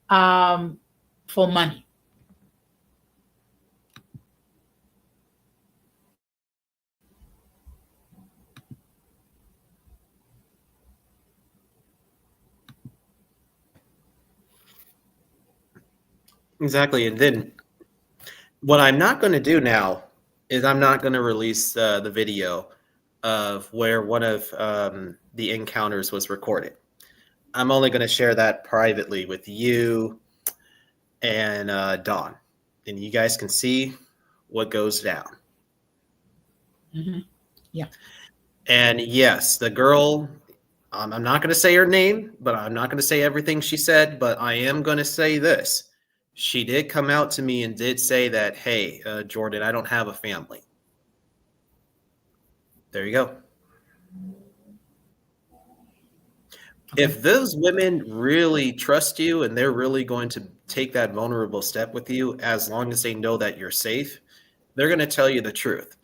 for money"? Exactly. And then what I'm not going to do now is I'm not going to release the video of where one of the encounters was recorded. I'm only going to share that privately with you and Dawn. And you guys can see what goes down. Mm-hmm. Yeah. And yes, the girl, I'm not going to say her name, but I'm not going to say everything she said, but I am going to say this. She did come out to me and did say that, hey, Jordan, I don't have a family. There you go. Okay. If those women really trust you and they're really going to take that vulnerable step with you, as long as they know that you're safe, they're going to tell you the truth.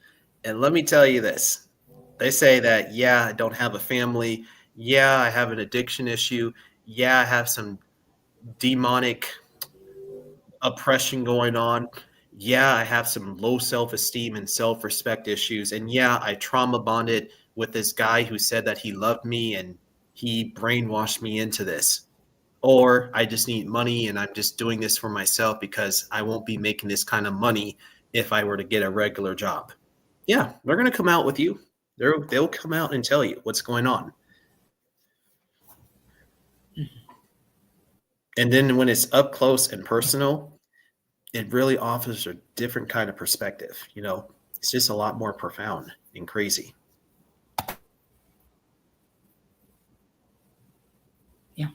And let me tell you this. They say that, I don't have a family. Yeah, I have an addiction issue. Yeah, I have some demonic oppression going on. Yeah, I have some low self-esteem and self-respect issues. And yeah, I trauma bonded with this guy who said that he loved me and he brainwashed me into this. Or I just need money and I'm just doing this for myself because I won't be making this kind of money if I were to get a regular job. Yeah, they're going to come out with you. They'll come out and tell you what's going on. And then when it's up close and personal, it really offers a different kind of perspective. It's just a lot more profound and crazy. Yeah.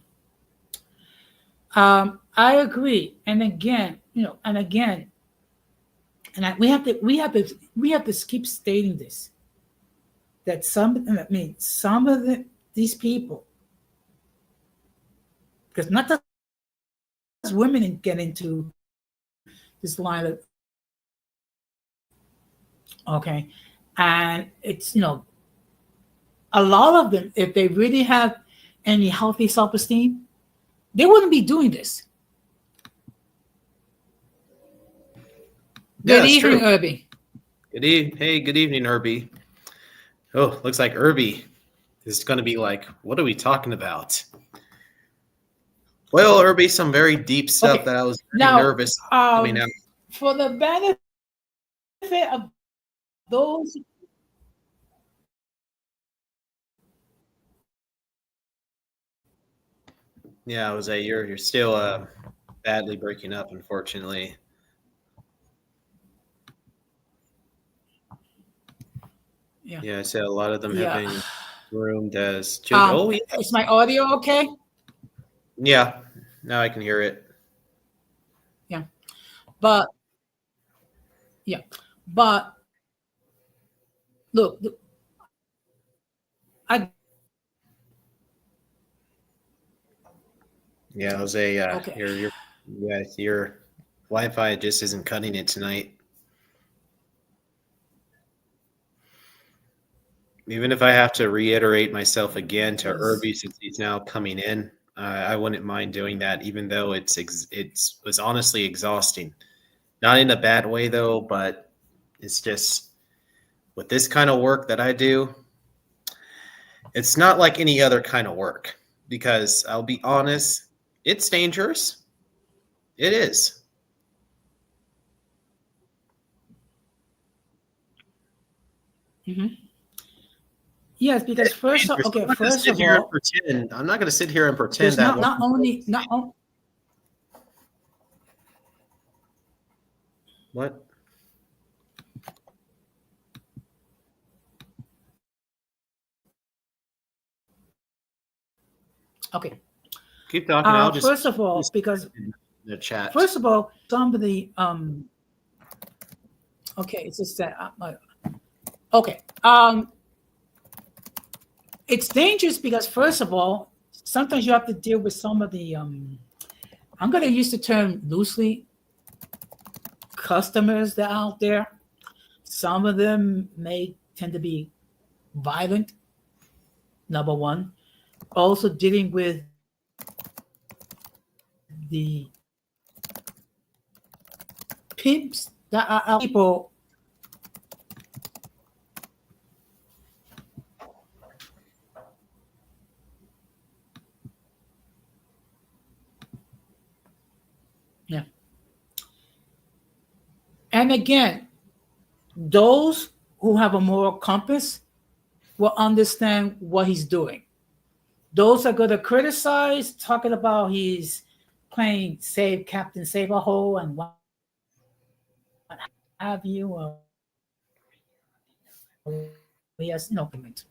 I agree. And again, we have to keep stating this, that some of these people, because not just women get into this line of, okay, and it's A lot of them, if they really have any healthy self-esteem, they wouldn't be doing this. Yeah, Good that's true. evening, Irby. Hey, good evening, Irby. Oh, looks like Irby is going to be like, what are we talking about? Well, Irby, some very deep stuff Okay. that I was very Now, nervous coming out. for the benefit of those, Yeah, Jose, you're still badly breaking up, unfortunately. yeah, Yeah, I said a lot of them have yeah. been groomed as children. Oh, yeah. Is my audio okay? Yeah, now I can hear it. Yeah, but yeah, but look, I Yeah, Jose, okay. your Wi-Fi just isn't cutting it tonight. Even if I have to reiterate myself again to Was Irby since he's now coming in, I wouldn't mind doing that, even though it was honestly exhausting. Not in a bad way though, but it's just with this kind of work that I do, it's not like any other kind of work because I'll be honest, it's dangerous. It is. mhm. Yes, because It's dangerous. I'm not going to first sit of here and all, pretend. I'm not going to sit here and pretend there's that not only not on, what? okay. Keep talking. I'll just First of all, because in the chat. first of all, some of the okay, it's just that okay. It's dangerous because first of all, sometimes you have to deal with some of the I'm going to use the term loosely, customers that are out there. Some of them may tend to be violent. Number one, also dealing with the pimps that are out people. Yeah. And again, those who have a moral compass will understand what he's doing. Those are going to criticize, talking about he's playing save Captain Save a Hole and what have you. He has no commitment.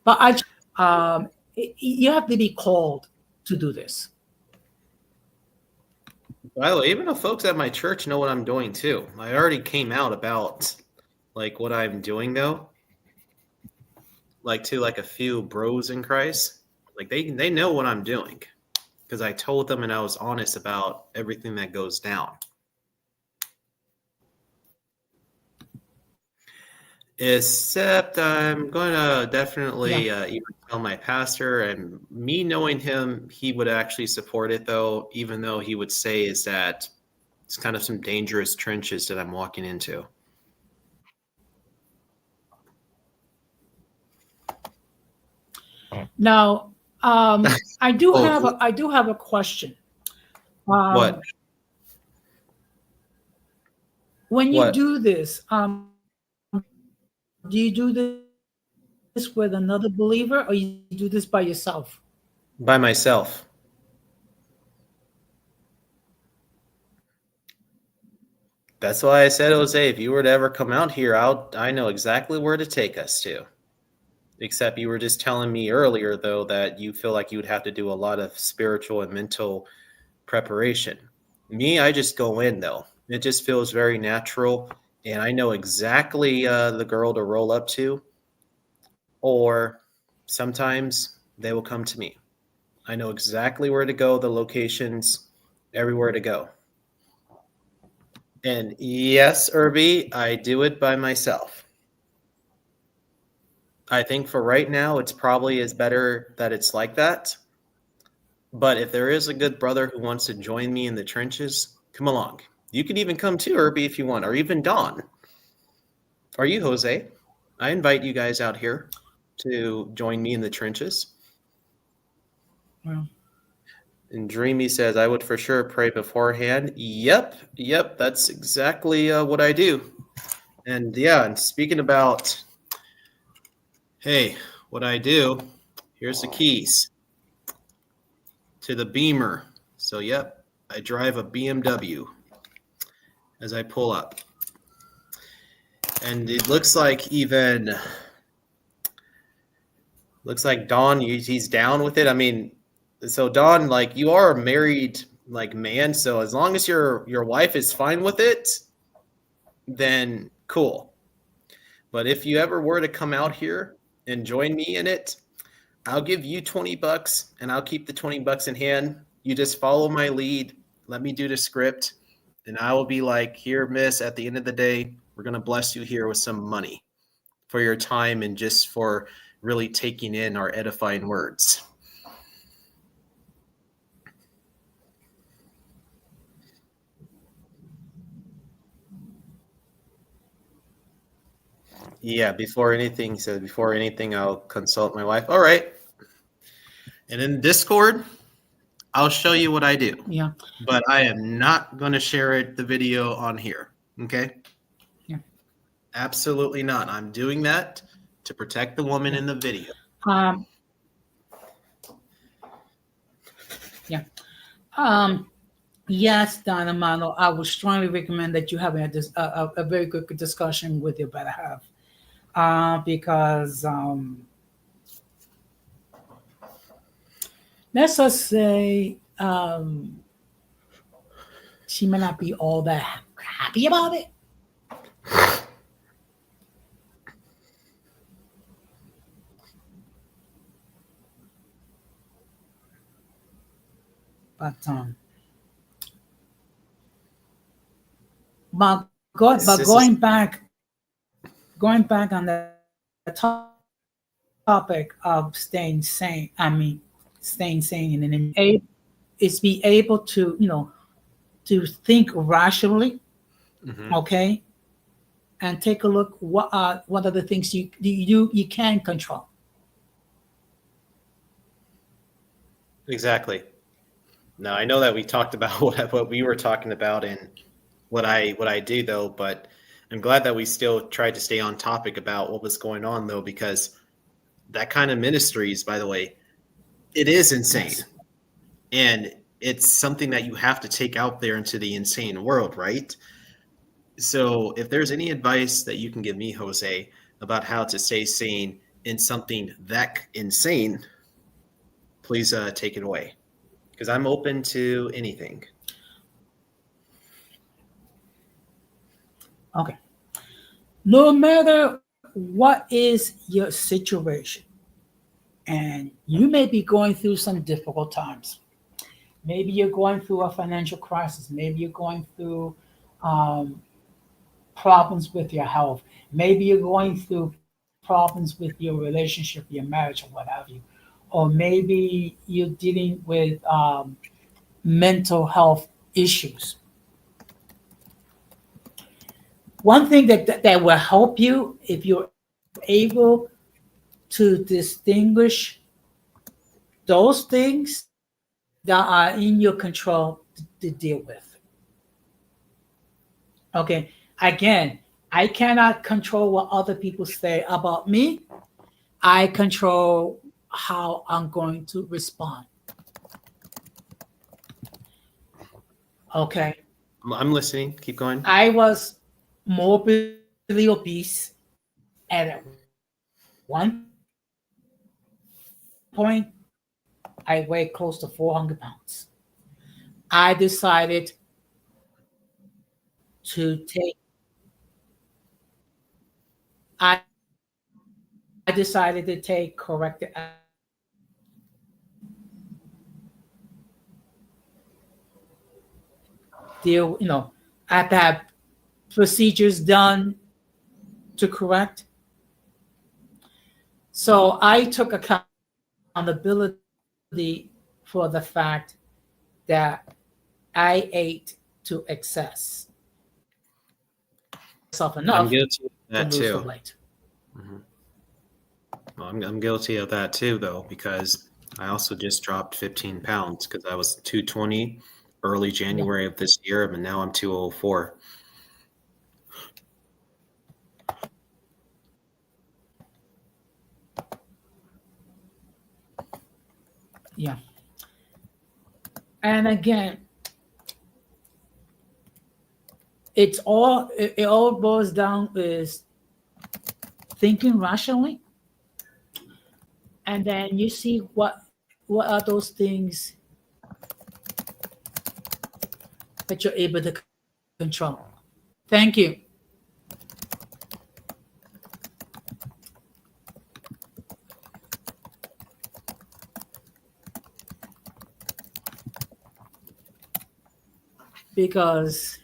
But I you have to be called to do this. By the way, even the folks at my church know what I'm doing too. I already came out about like what I'm doing though, like to like a few bros in Christ. Like they know what I'm doing because I told them and I was honest about everything that goes down. Except I'm going to Yeah. definitely even tell my pastor, and me knowing him, he would actually support it though, even though he would say is that it's kind of some dangerous trenches that I'm walking into. Now, I do have Oh, a question. what? When you What? do this, do you do this with another believer or you do this by yourself? By myself. That's why I said, Jose, if you were to ever come out here, I know exactly where to take us to. Except you were just telling me earlier, though, that you feel like you would have to do a lot of spiritual and mental preparation. Me, I just go in though. It just feels very natural, and I know exactly the girl to roll up to, or sometimes they will come to me. I know exactly where to go, the locations, everywhere to go. And yes, Irby, I do it by myself. I think for right now, it's probably is better that it's like that. But if there is a good brother who wants to join me in the trenches, come along. You can even come too, Irby, if you want, or even Don. Are you, Jose? I invite you guys out here to join me in the trenches. Well, And Dreamy says, I would for sure pray beforehand. Yep, that's exactly what I do. And yeah, and speaking about, hey, what I do, here's the keys to the Beamer. So, yep, I drive a BMW as I pull up. And it looks like Don, he's down with it. I mean, so Don, like you are a married like man, so as long as your wife is fine with it, then cool. But if you ever were to come out here and join me in it, I'll give you $20 and I'll keep the $20 in hand. You just follow my lead. Let me do the script. And I will be like, here, miss, at the end of the day, we're going to bless you here with some money for your time and just for really taking in our edifying words. Yeah, before anything, I'll consult my wife. All right. And in Discord, I'll show you what I do. yeah, But I am not going to share the video on here. Okay? yeah. Absolutely not. I'm doing that to protect the woman in the video. Um, yeah. Yes, Don Amano, I would strongly recommend that you have a very good discussion with your better half. Because let's just say she may not be all that happy about it. But but, This is going back on the topic of staying sane. I mean, staying sane and then is be able to to think rationally, okay, and take a look what are the things you can control. exactly. Now I know that we talked about what we were talking about and what I do though, but I'm glad that we still tried to stay on topic about what was going on though, because that kind of ministries, by the way, it is insane. Yes. And it's something that you have to take out there into the insane world, right? So if there's any advice that you can give me, Jose, about how to stay sane in something that insane, please take it away. Because I'm open to anything. Okay. No matter what is your situation, and you may be going through some difficult times. Maybe you're going through a financial crisis. Maybe you're going through um, problems with your health. Maybe you're going through problems with your relationship, your marriage, or what have you. Or maybe you're dealing with mental health issues. One thing that will help you if you're able to distinguish those things that are in your control to deal with. Okay. Again, I cannot control what other people say about me. I control how I'm going to respond. Okay. I'm listening. Keep going. I was morbidly obese, and at one point, I weighed close to 400 pounds. I decided to take. I decided to take corrective deal. I have to have procedures done to correct. So I took accountability for the fact that I ate to excess, myself I'm enough guilty of to that lose the too. weight. Mhm. Well, I'm guilty of that too, though, because I also just dropped 15 pounds because I was 220 early Yeah, January of this year, and now I'm 204. yeah. And again, it all boils down is thinking rationally, and then you see what are those things that you're able to control. Thank you. Because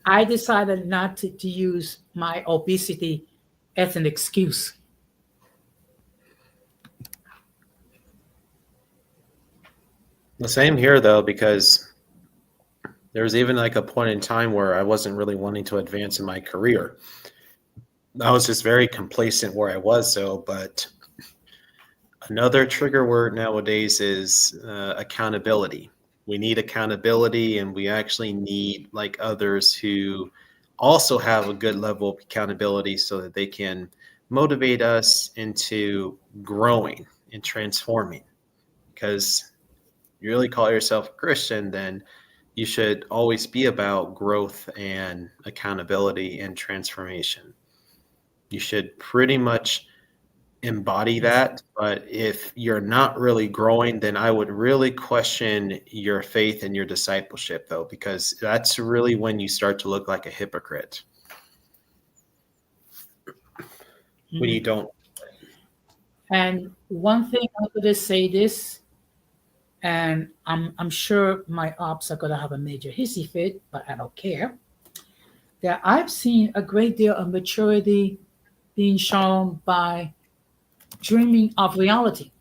I decided not to use my obesity as an excuse. The same here, though, because there was even like a point in time where I wasn't really wanting to advance in my career. I was just very complacent where I was, though. But another trigger word nowadays is accountability. We need accountability, and we actually need like others who also have a good level of accountability so that they can motivate us into growing and transforming. Because you really call yourself a Christian, then you should always be about growth and accountability and transformation. You should pretty much embody Yes. that. But if you're not really growing, then I would really question your faith and your discipleship, though, because that's really when you start to look like a hypocrite when you Mhm. don't. And one thing I'm going to say this, and I'm sure my ops are going to have a major hissy fit, but I don't care. That I've seen a great deal of maturity being shown by dreaming of reality.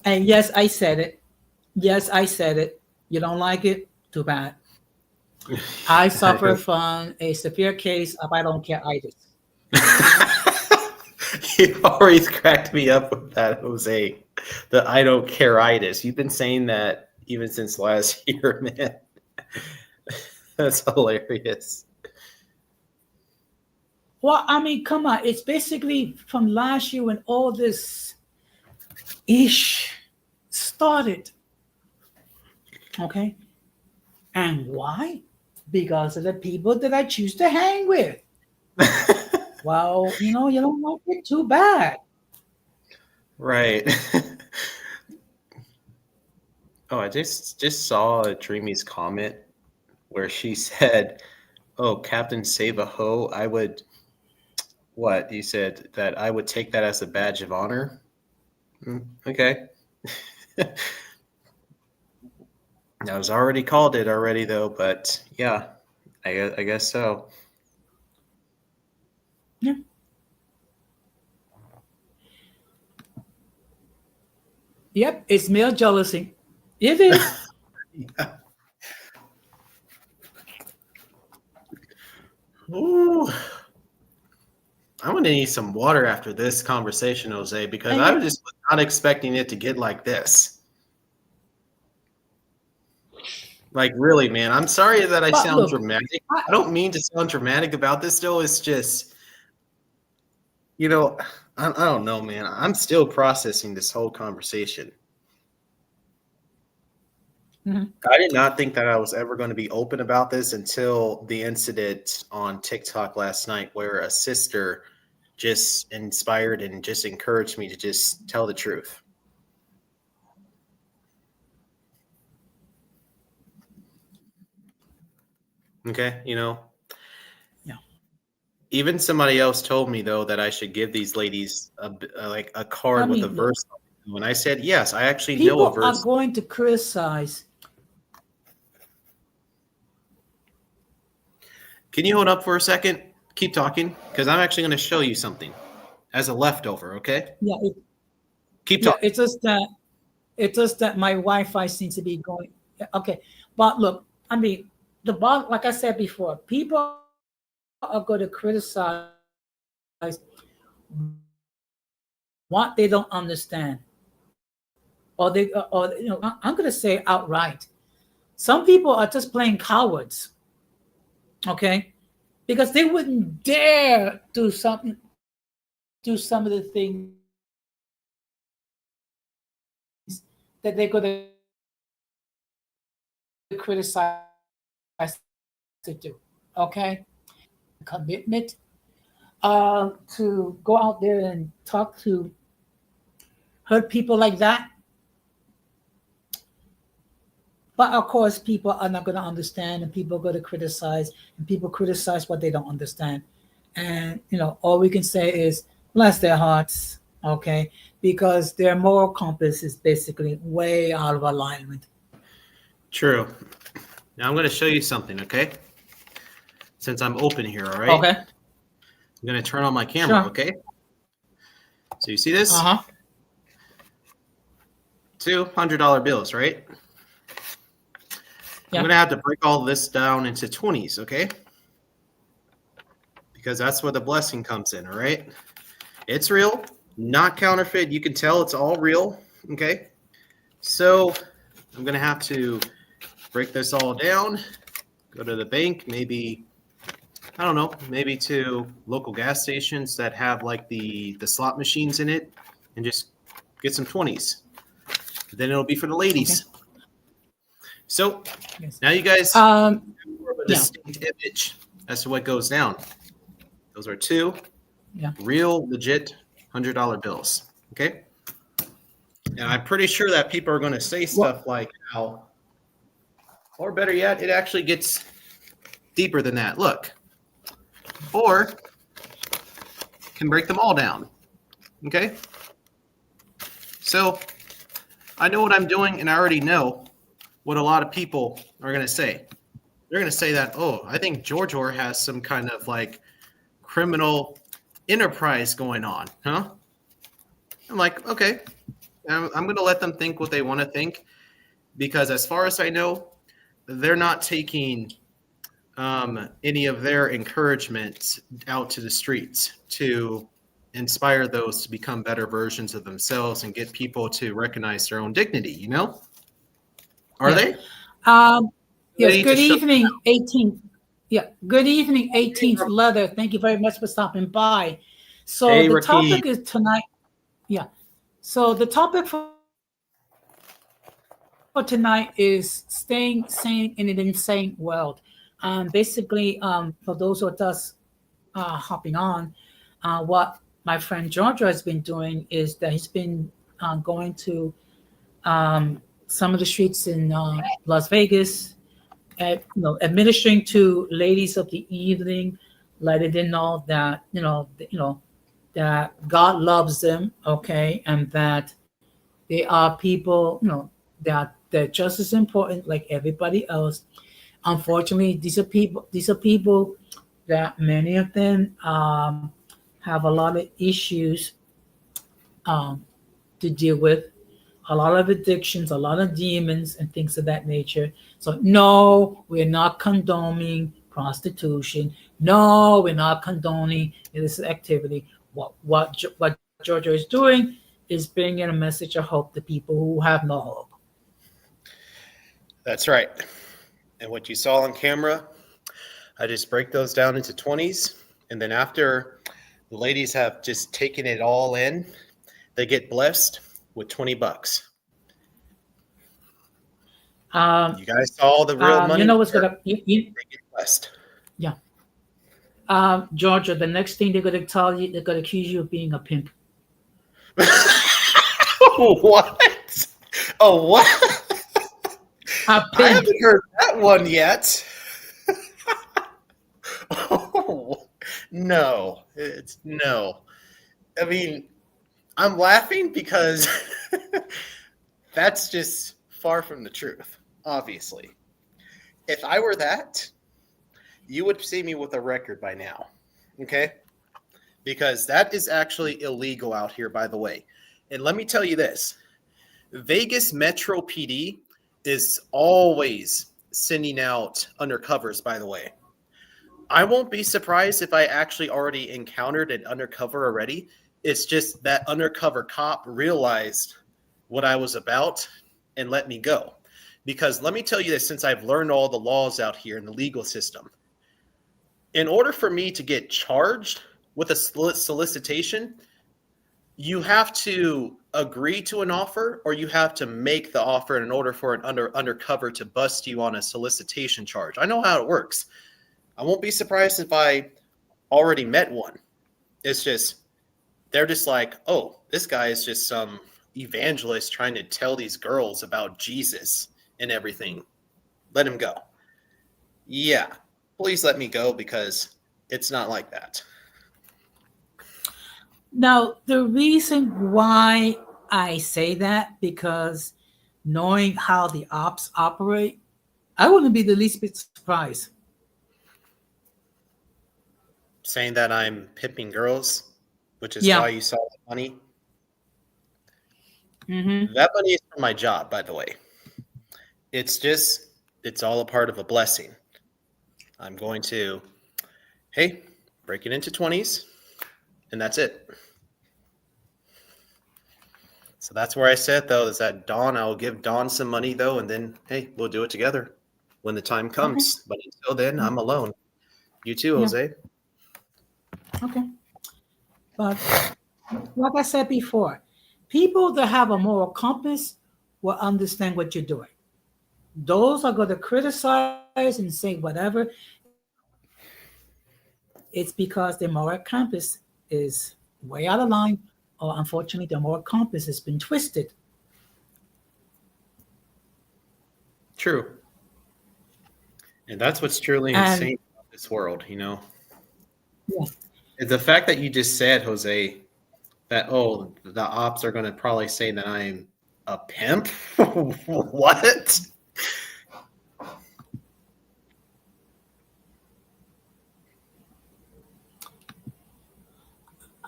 And yes, I said it. Yes, I said it. You don't like it? Too bad. I suffer from a severe case of I don't care itis. You always cracked me up with that, Jose. The I don't care itis. You've been saying that even since last year, man. That's hilarious. Well, I mean, come on. It's basically from last year when all this ish started. Okay. And why? Because of the people that I choose to hang with. Well, you don't like it, too bad. Right. Oh, I just saw Dreamy's comment where she said, "Oh, Captain Save a Ho, I would what?" He said that I would take that as a badge of honor. Okay. I was already called it already though, but yeah, I guess so. Yeah. Yep, it's male jealousy. It is. Ooh, I'm gonna need some water after this conversation, Jose, because And I yeah, was just not expecting it to get like this. Like, really, man. I'm sorry that I but sound look, dramatic. I, I don't mean to sound dramatic about this, though. It's just, you know, I don't know, man. I'm still processing this whole conversation. Mhm. I did not think that I was ever going to be open about this until the incident on TikTok last night, where a sister just inspired and just encouraged me to just tell the truth. Okay, Yeah. even somebody else told me though that I should give these ladies like a I card with a mean, look, verse. When I said yes, I actually know a people are verse. going to criticize. Can you hold up for a second? Keep talking, because I'm actually going to show you something as a leftover. Okay, Yeah, keep yeah. talking. It's just that my Wi-Fi seems to be going. Okay, but look, I mean, like I said before, people are going to criticize what they don't understand, or I'm going to say outright. Some people are just plain cowards. Okay, because they wouldn't dare do some of the things that they're going to criticize to do. Okay, commitment to go out there and talk to hurt people like that. But of course, people are not going to understand, and people are going to criticize, and people criticize what they don't understand. And all we can say is bless their hearts, okay? Because their moral compass is basically way out of alignment. True. Now I'm going to show you something. Okay, since I'm open here, all right. Okay. I'm going to turn on my camera. Sure. Okay. So you see this? Uh huh. $200 bills, right? Yeah. I'm going to have to break all this down into 20s, okay? Because that's where the blessing comes in, all right? It's real, not counterfeit. You can tell it's all real, okay? So I'm going to have to break this all down, go to the bank, maybe, I don't know, maybe to local gas stations that have like the slot machines in it, and just get some 20s. Then it'll be for the ladies. Okay. So Yes. now you guys have more of a Yeah. distinct image as to what goes down. Those are two Yeah. real, legit $100 bills. Okay. And I'm pretty sure that people are going to say stuff like how, or better yet, it actually gets deeper than that. Look. Or can break them all down. Okay. So I know what I'm doing, and I already know what a lot of people are going to say. They're going to say that, oh, I think George Orr has some kind of like criminal enterprise going on, huh? I'm like, okay, I'm going to let them think what they want to think, because as far as I know, they're not taking any of their encouragement out to the streets to inspire those to become better versions of themselves and get people to recognize their own dignity, Are they? Yes, Ready to good show evening, 18th. Yeah, good evening, 18th leather. Thank you very much for stopping by. So Hey, the Rakeem. topic is tonight. Yeah. So the topic for tonight is staying sane in an insane world. Basically, for those of us hopping on, what my friend Georgia has been doing is that he's been going to some of the streets in Las Vegas, administering to ladies of the evening, letting them know that that God loves them, okay, and that they are people, that they're just as important like everybody else. Unfortunately, these are people. These are people that many of them have a lot of issues um, to deal with, a lot of addictions, a lot of demons, and things of that nature. So, no, we're not condoning prostitution. No, we're not condoning illicit activity. What Georgia is doing is bringing a message of hope to people who have no hope. That's right. And what you saw on camera, I just break those down into 20s. And then after the ladies have just taken it all in, they get blessed with $20. Um, You guys saw the real you money know what's there. gonna They get blessed. yeah. Georgia, the next thing they're gonna tell you, they're gonna accuse you of being a pimp. What? Oh, what? A I pimp. haven't heard that one yet. Oh, no, it's no. I mean, I'm laughing because that's just far from the truth, obviously. If I were that, you would see me with a record by now. Okay? Because that is actually illegal out here, by the way. And let me tell you this Vegas Metro PD is always sending out undercovers, by the way. I won't be surprised if I actually already encountered an undercover already. It's just that undercover cop realized what I was about and let me go. Because let me tell you this, since I've learned all the laws out here in the legal system, in order for me to get charged with a solicitation, you have to agree to an offer or you have to make the offer in order for an undercover to bust you on a solicitation charge. I know how it works. I won't be surprised if I already met one. It's just, they're just like, oh, this guy is just some evangelist trying to tell these girls about Jesus and everything. Let him go. Yeah, please let me go because it's not like that. Now, the reason why I say that, because knowing how the ops operate, I wouldn't be the least bit surprised. Saying that I'm pimping girls, which is Yeah. why you saw the money. Mm-hmm. That money is for my job, by the way. It's all a part of a blessing. I'm going to, hey, break it into 20s, and that's it. So that's where I said, though, is that Dawn, I will give Dawn some money, though, and then, hey, we'll do it together when the time comes. But until then, I'm alone. You too, Yeah. Jose. Okay. But like I said before, people that have a moral compass will understand what you're doing. Those are going to criticize and say whatever. It's because their moral compass is way out of line, or unfortunately, their moral compass has been twisted. True. And that's what's truly And insane about this world, you know? yeah, The fact that you just said, Jose, that, oh, the ops are going to probably say that I'm a pimp? What?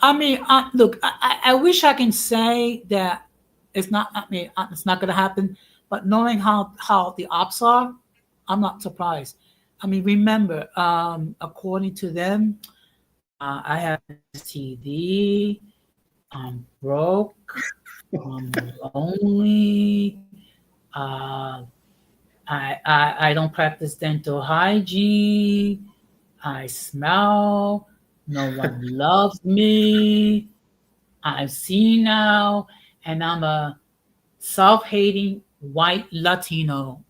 I mean, look, I wish I can say that it's not. I mean, it's not going to happen. But knowing how the ops are, I'm not surprised. I mean, remember, according to them, I have STD. I'm broke. I'm lonely. Uh, I don't practice dental hygiene. I smell. No one loves me. I'm senile, and I'm a self-hating white Latino.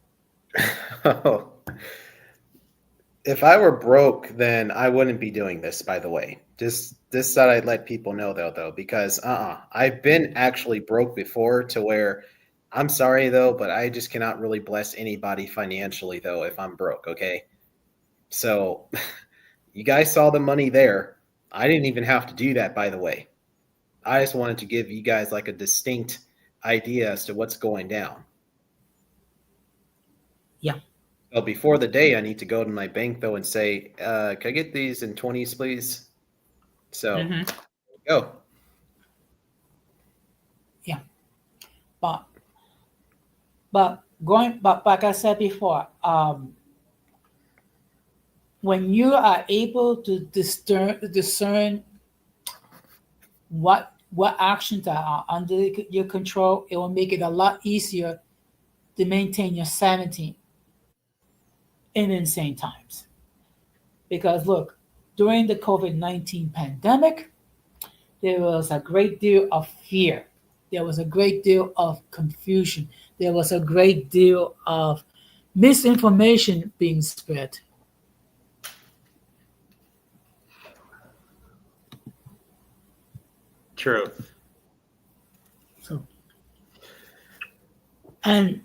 If I were broke, then I wouldn't be doing this, by the way. Just this thought I'd let people know though, because I've been actually broke before to where I'm sorry though, but I just cannot really bless anybody financially though if I'm broke, okay? So you guys saw the money there. I didn't even have to do that, by the way. I just wanted to give you guys like a distinct idea as to what's going down. Yeah. So before the day, I need to go to my bank though and say, can I get these in 20s, please? So go. Yeah. But like I said before, when you are able to discern what actions are under your control, it will make it a lot easier to maintain your sanity in insane times. Because look, during the COVID-19 pandemic, there was a great deal of fear. There was a great deal of confusion. there was a great deal of misinformation being spread. True. So, and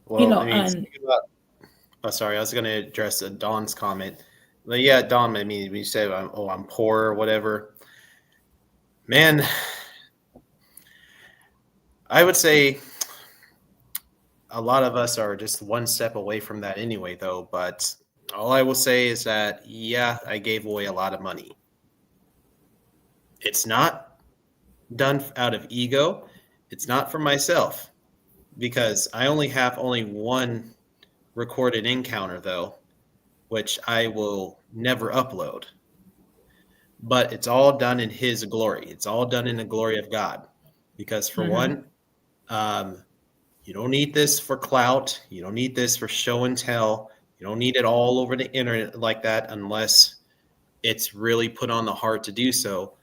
Well, I mean, and speaking about, oh, sorry, I was going to address Don's comment. But yeah, Don, I mean, when you say, oh, I'm poor or whatever, man, I would say a lot of us are just one step away from that anyway, though. But all I will say is that, yeah, I gave away a lot of money. It's not done out of ego. It's not for myself, because I only have one recorded encounter, though, which I will never upload. But it's all done in His glory. It's all done in the glory of God. Because for one, you don't need this for clout. You don't need this for show and tell. You don't need it all over the internet like that unless it's really put on the heart to do so.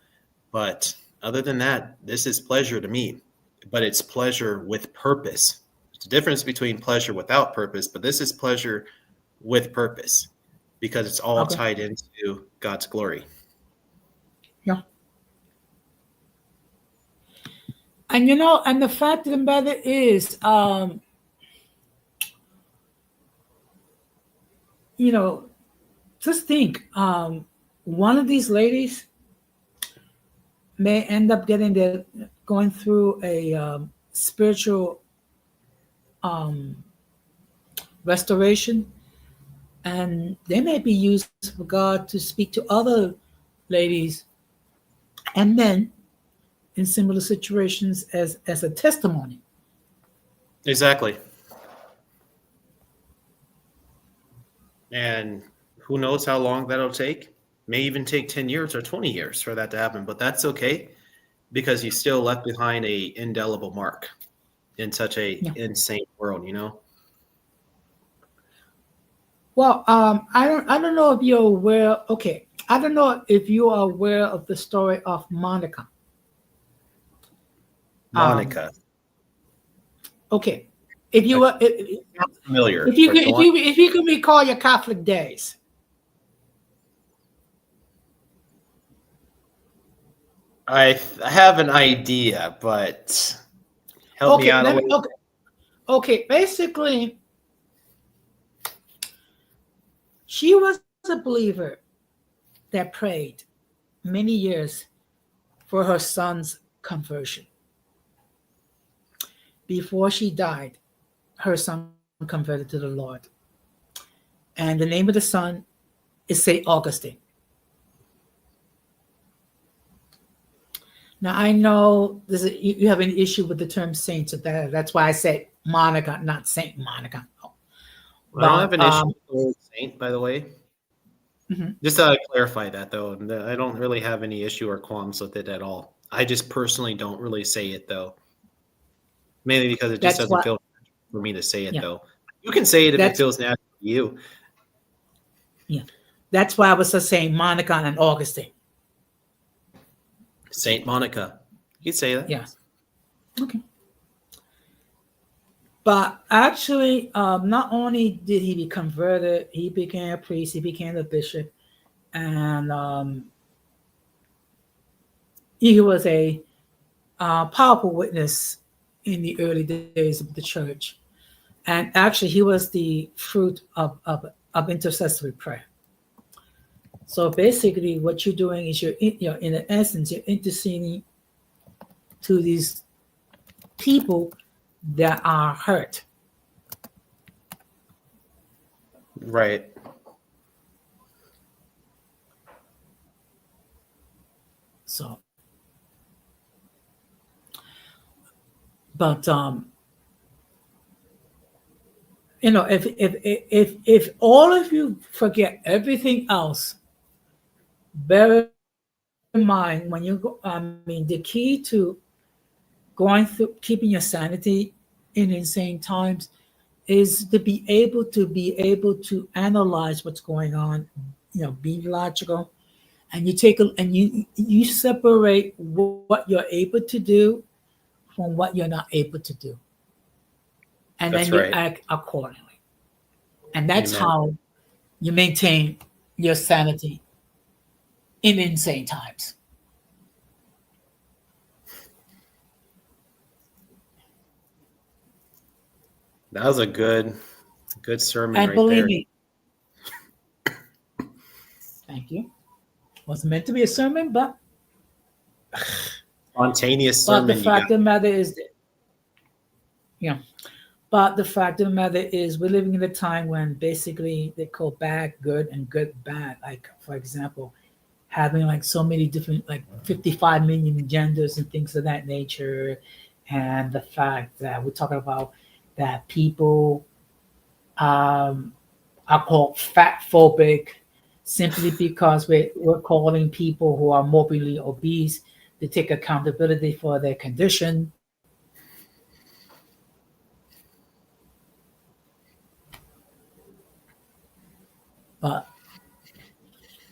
But other than that, this is pleasure to me. But it's pleasure with purpose. There's a difference between pleasure without purpose, but this is pleasure with purpose because it's all tied into God's glory. Yeah. And and the fact of the matter is, just think, one of these ladies may end up going through a spiritual restoration, and they may be used for God to speak to other ladies and men in similar situations as a testimony. Exactly. And who knows how long that'll take? May even take 10 years or 20 years for that to happen, but that's okay because you still left behind a indelible mark in such a insane world, Well, I don't know if you're aware. Okay, I don't know if you are aware of the story of Monica. Monica. Okay, if you were familiar, if you can recall your Catholic days. I have an idea, but help me out a little. Okay, basically, she was a believer that prayed many years for her son's conversion. Before she died, her son converted to the Lord. And the name of the son is St. Augustine. Now, I know you have an issue with the term saint, so that's why I said Monica, not Saint Monica. I don't have an issue with the word saint, by the way. Just to clarify that, though, I don't really have any issue or qualms with it at all. I just personally don't really say it, though. Mainly because it just doesn't feel natural for me to say it, though. You can say it if it feels natural to you. Yeah. That's why I was just saying Monica and Augustine. Saint Monica. You could say that. Yes. Okay. But actually, not only did he be converted, he became a priest, he became a bishop, and he was a powerful witness in the early days of the church. And actually, he was the fruit of intercessory prayer. So basically, what you're doing is in essence, you're interceding to these people that are hurt. Right. So, but if all of you forget everything else, bear in mind when you go. The key to going through keeping your sanity in insane times is to be able to analyze what's going on. Be logical, and you separate what you're able to do from what you're not able to do. and That's then you right. act accordingly. And that's Amen. how you maintain your sanity in insane times. That was a good sermon And right believe there. me, thank you. Wasn't meant to be a sermon, Spontaneous but the sermon you got. fact of the matter is, yeah. But the fact of the matter is, we're living in a time when basically they call bad good and good bad. Like, for example, having like so many different, like 55 million genders and things of that nature. And the fact that we're talking about that people um, are called fat phobic simply because we're calling people who are morbidly obese to take accountability for their condition. But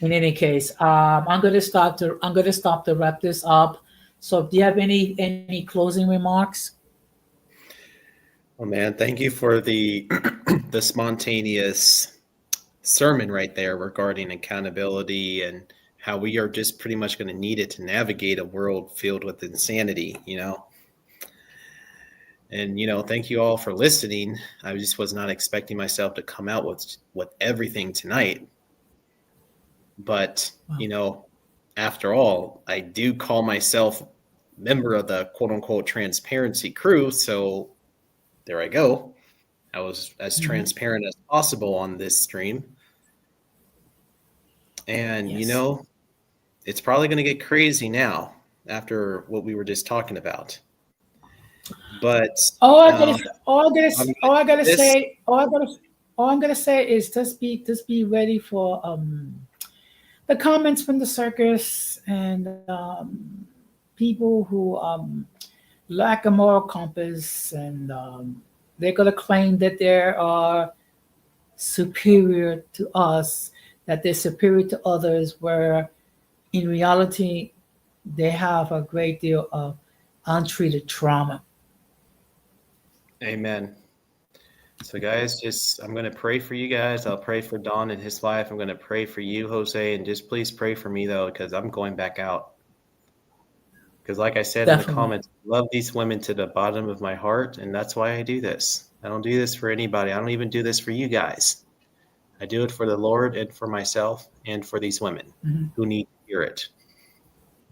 in any case, I'm going to stop to wrap this up. So, do you have any closing remarks? Oh man, thank you for the the spontaneous sermon right there regarding accountability and how we are just pretty much going to need it to navigate a world filled with insanity, you know. And thank you all for listening. I just was not expecting myself to come out with everything tonight, but Well, after all, I do call myself member of the quote unquote transparency crew, so there I go. I was as mhm, transparent as possible on this stream. And yes. it's probably going to get crazy now after what we were just talking about. But I'm going All to I do gotta this. say, all I'm gonna say is just be ready for the comments from the circus and people who lack a moral compass, and they're gonna claim that they are superior to us, that they're superior to others, where in reality they have a great deal of untreated trauma. Amen. So, guys, just I'm going to pray for you guys. I'll pray for Don and his wife. I'm going to pray for you, Jose, and just please pray for me though, because I'm going back out. Because, like I said in the Definitely. comments, I love these women to the bottom of my heart, and that's why I do this. I don't do this for anybody. I don't even do this for you guys. I do it for the Lord and for myself and for these women Mhm. who need to hear it.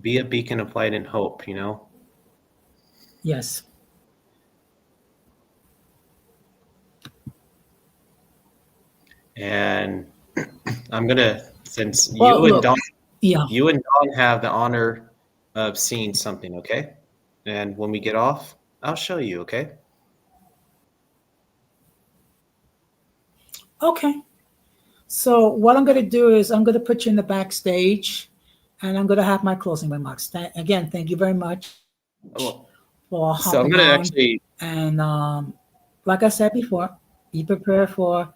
Be a beacon of light and hope. Yes. And I'm gonna, since Well, look, yeah. you and Don have the honor of seeing something, okay? And when we get off, I'll show you, okay? Okay. So what I'm going to do is I'm going to put you in the backstage, and I'm going to have my closing remarks. Again, thank you very much Well, for so I'm hopping gonna on. actually, And like I said before, be prepared for.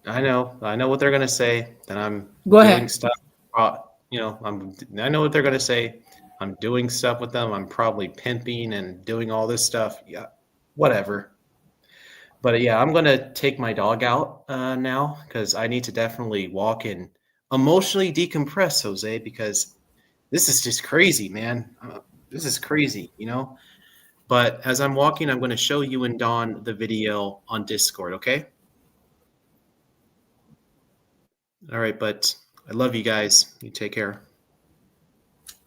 I know what they're gonna say, that I'm Go doing ahead. stuff, I know what they're gonna say. I'm doing stuff with them. I'm probably pimping and doing all this stuff. Yeah, whatever. But yeah, I'm gonna take my dog out now because I need to definitely walk and emotionally decompress, Jose, because this is just crazy, man. This is crazy. But as I'm walking, I'm going to show you and Dawn the video on Discord, okay? All right, but I love you guys. You take care.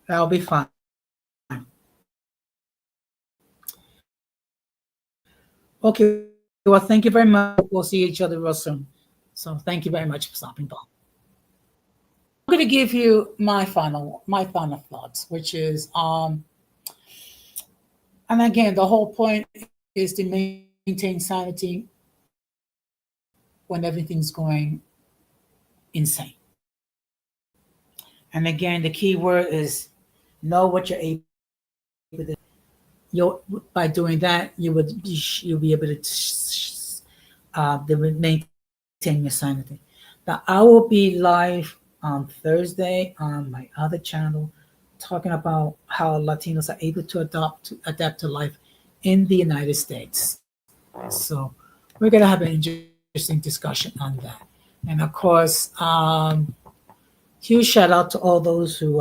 That'll be fine. Okay. Well, thank you very much. We'll see each other real soon. So thank you very much for stopping by. I'm going to give you my final thoughts, which is and again, the whole point is to maintain sanity when everything's going insane. And again, the key word is know what you're able to do. You'll, by doing that, you'll be able to maintain your sanity. Now, I will be live on Thursday on my other channel, talking about how Latinos are able to adapt to life in the United States. So we're going to have an interesting discussion on that. And of course, huge shout out to all those who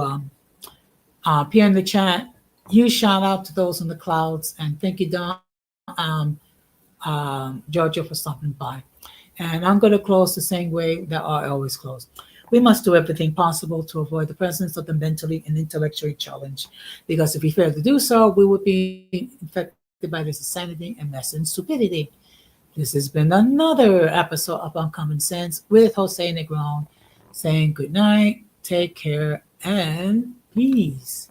appear in the chat. Huge shout out to those in the clouds. And thank you, Don, Georgia, for stopping by. And I'm going to close the same way that I always close. We must do everything possible to avoid the presence of the mentally and intellectually challenged, because if we fail to do so, we would be infected by this insanity and mess and stupidity. This has been another episode of Uncommon Sense with Jose Negron saying good night, take care, and peace.